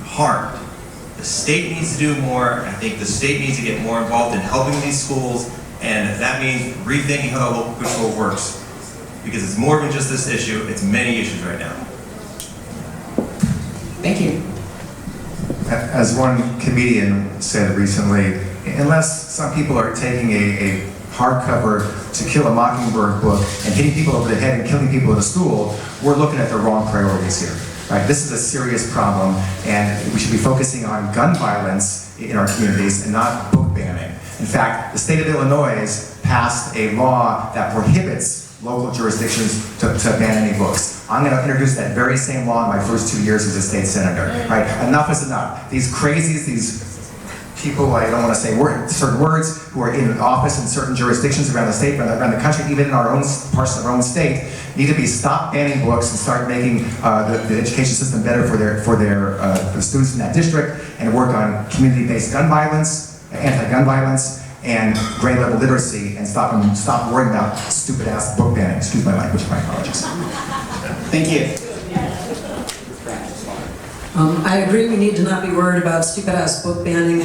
harmed. The state needs to do more. I think the state needs to get more involved in helping these schools, and that means rethinking how the local patrol works. Because it's more than just this issue, it's many issues right now. Thank you. As one comedian said recently, unless some people are taking a hardcover To Kill a Mockingbird book and hitting people over the head and killing people in a school, we're looking at the wrong priorities here. Right? This is a serious problem, and we should be focusing on gun violence in our communities and not book banning. In fact, the state of Illinois passed a law that prohibits local jurisdictions to ban any books. I'm going to introduce that very same law in my first 2 years as a state senator. Right? Enough is enough. These crazies, these people, I don't want to say certain words, who are in office in certain jurisdictions around the state, around the country, even in our own parts of our own state, need to be stop banning books and start making the education system better for the students in that district, and work on community-based gun violence, anti-gun violence, and grade level literacy, and stop worrying about stupid-ass book banning. Excuse my language, my apologies. Thank you. I agree we need to not be worried about stupid-ass book banning.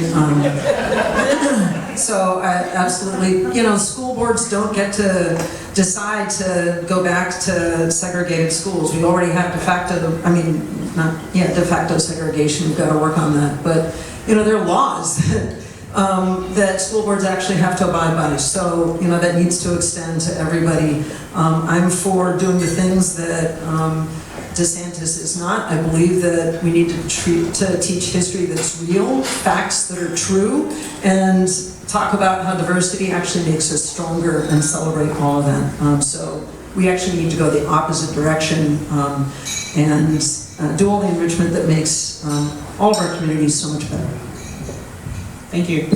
So absolutely, school boards don't get to decide to go back to segregated schools. We already have de facto segregation. We've got to work on that. But, there are laws that school boards actually have to abide by. So, that needs to extend to everybody. I'm for doing the things that DeSantis is not. I believe that we need to teach history that's real, facts that are true, and talk about how diversity actually makes us stronger and celebrate all of that. So we actually need to go the opposite direction and do all the enrichment that makes all of our communities so much better. Thank you.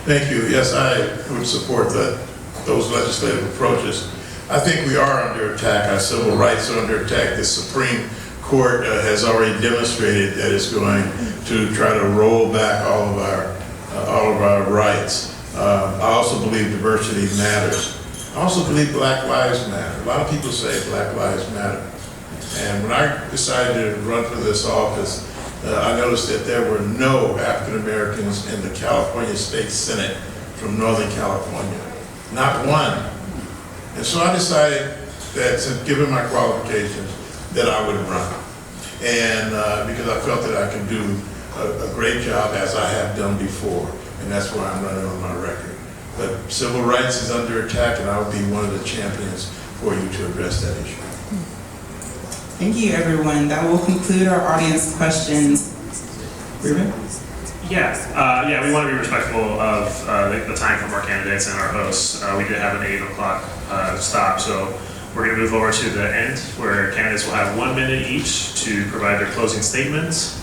Thank you. Yes, I would support those legislative approaches. I think we are under attack. Our civil rights are under attack. The Supreme Court has already demonstrated that it's going to try to roll back all of our rights. I also believe diversity matters. I also believe Black Lives Matter. A lot of people say Black Lives Matter. And when I decided to run for this office, I noticed that there were no African Americans in the California State Senate from Northern California. Not one. And so I decided that, given my qualifications, that I would run. And because I felt that I could do a great job as I have done before. And that's why I'm running on my record. But civil rights is under attack, and I will be one of the champions for you to address that issue. Thank you, everyone. That will conclude our audience questions. Ruben? Yes, we want to be respectful of the time from our candidates and our hosts. We did have an 8 o'clock stop, so we're going to move over to the end where candidates will have 1 minute each to provide their closing statements.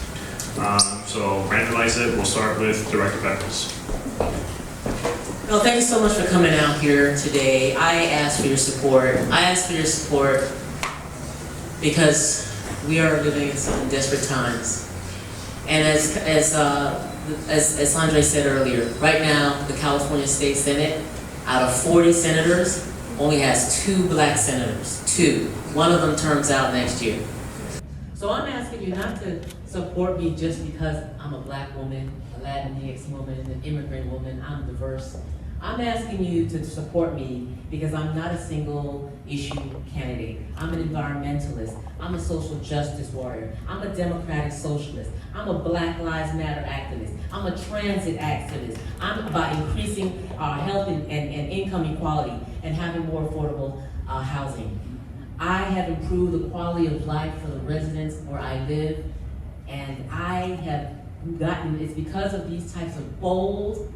So randomize it. We'll start with Director Beckles. Well, thank you so much for coming out here today. I ask for your support. I ask for your support because we are living in some desperate times. And as Sandré said earlier, right now the California State Senate, out of 40 senators, only has 2 black senators. 2. One of them terms out next year. So I'm asking you not to support me just because I'm a black woman, a Latinx woman, an immigrant woman, I'm diverse. I'm asking you to support me because I'm not a single issue candidate. I'm an environmentalist. I'm a social justice warrior. I'm a democratic socialist. I'm a Black Lives Matter activist. I'm a transit activist. I'm about increasing health and income equality and having more affordable housing. I have improved the quality of life for the residents where I live, and I have gotten, it's because of these types of bold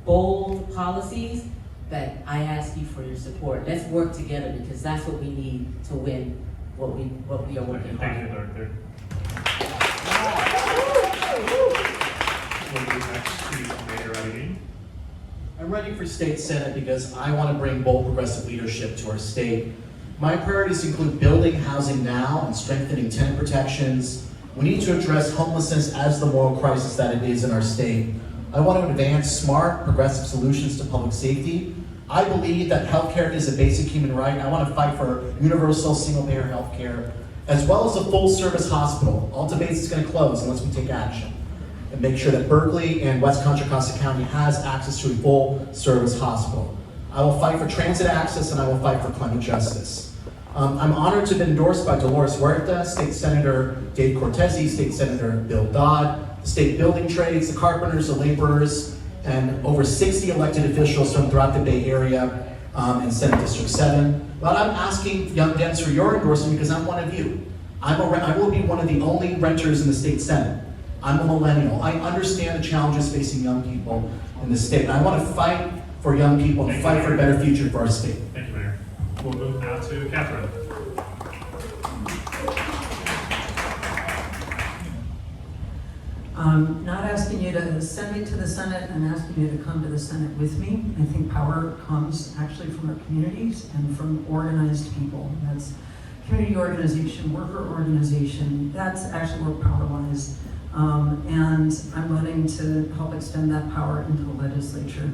policies that I ask you for your support. Let's work together because that's what we need to win what we are working hard Thank you, for. Director. We'll move next to Mayor Arreguín. I'm running for state senate because I want to bring bold progressive leadership to our state. My priorities include building housing now and strengthening tenant protections. We need to address homelessness as the moral crisis that it is in our state. I want to advance smart, progressive solutions to public safety. I believe that healthcare is a basic human right. I want to fight for universal single-payer healthcare, as well as a full-service hospital. All debates is going to close unless we take action. And make sure that Berkeley and West Contra Costa County has access to a full-service hospital. I will fight for transit access, and I will fight for climate justice. I'm honored to have been endorsed by Dolores Huerta, State Senator Dave Cortese, State Senator Bill Dodd, the state building trades, the carpenters, the laborers, and over 60 elected officials from throughout the Bay Area and Senate District 7. But I'm asking Young Dems for your endorsement because I'm one of you. I will be one of the only renters in the state Senate. I'm a millennial. I understand the challenges facing young people in the state. And I want to fight for young people and fight for a better future for our state. Thank you, Mayor. We'll move now to Kathryn. I'm not asking you to send me to the Senate, I'm asking you to come to the Senate with me. I think power comes actually from our communities and from organized people. That's community organization, worker organization, that's actually where power lies. And I'm running to help extend that power into the legislature.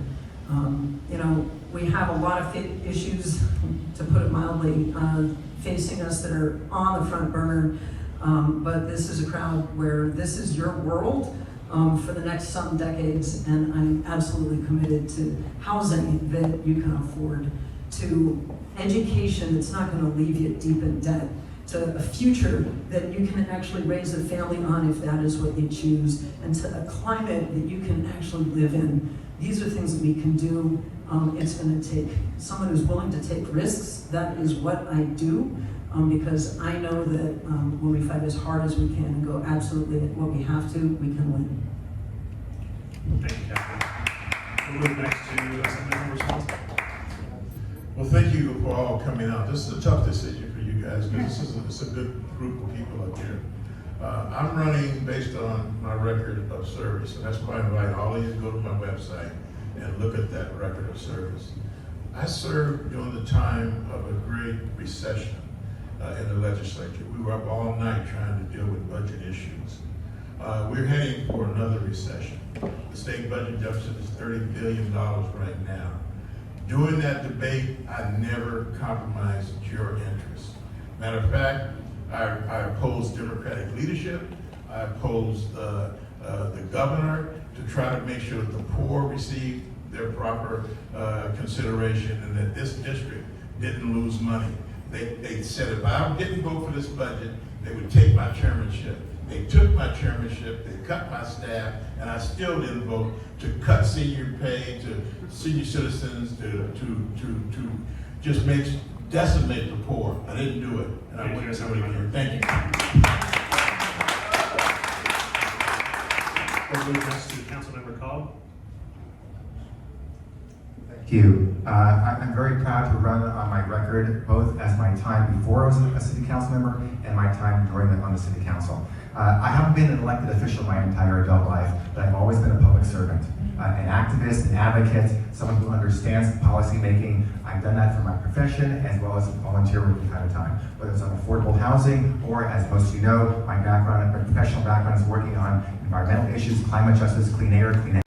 We have a lot of issues, to put it mildly, facing us that are on the front burner. But this is a crowd where this is your world for the next some decades, and I'm absolutely committed to housing that you can afford, to education that's not going to leave you deep in debt, to a future that you can actually raise a family on if that is what you choose, and to a climate that you can actually live in. These are things that we can do. It's going to take someone who's willing to take risks. That is what I do. Because I know that when we fight as hard as we can and go absolutely at what we have to, we can win. Thank you, Kathryn. We'll move next to Assemblymember Swanson. Well, thank you for all coming out. This is a tough decision for you guys, because it's a good group of people up here. I'm running based on my record of service, and that's why I invite all of you to go to my website and look at that record of service. I served during the time of a great recession in the legislature. We were up all night trying to deal with budget issues. We're heading for another recession. The state budget deficit is $30 billion right now. During that debate, I never compromised your interests. Matter of fact, I opposed Democratic leadership. I opposed the governor to try to make sure that the poor received their proper consideration and that this district didn't lose money. They said if I didn't vote for this budget, they would take my chairmanship. They took my chairmanship, they cut my staff, and I still didn't vote to cut senior pay to senior citizens, to just decimate the poor. I didn't do it, and I wouldn't do it again. Thank you. We'll move next to Councilmember Kalb. Thank you. I'm very proud to run on my record, both as my time before I was a city council member and my time on the city council. I haven't been an elected official my entire adult life, but I've always been a public servant, an activist, an advocate, someone who understands policy making. I've done that for my profession as well as volunteer work from time to time, whether it's on affordable housing or, as most of you know, my professional background is working on environmental issues, climate justice, clean air, clean energy.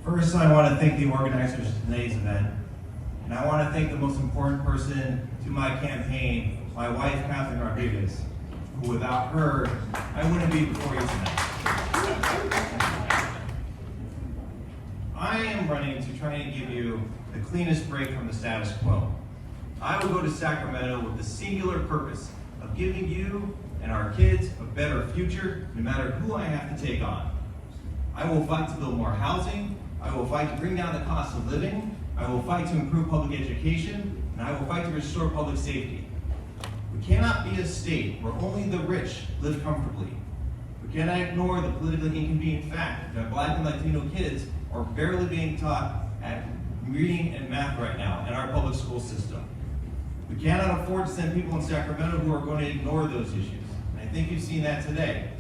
First, I want to thank the organizers of today's event. And I want to thank the most important person to my campaign, my wife, Kathryn Arreguín, who without her, I wouldn't be before you tonight. I am running to try and give you the cleanest break from the status quo. I will go to Sacramento with the singular purpose of giving you and our kids a better future, no matter who I have to take on. I will fight to build more housing. I will fight to bring down the cost of living. I will fight to improve public education, and I will fight to restore public safety. We cannot be a state where only the rich live comfortably. We cannot ignore the politically inconvenient fact that Black and Latino kids are barely being taught at reading and math right now in our public school system. We cannot afford to send people in Sacramento who are going to ignore those issues, and I think you've seen that today.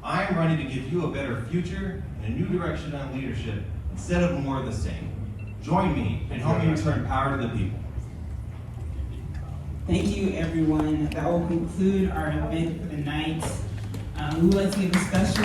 I am running to give you a better future and a new direction on leadership instead of more of the same. Join me and help me return power to the people. Thank you, everyone. That will conclude our event for the night. We would like to give a special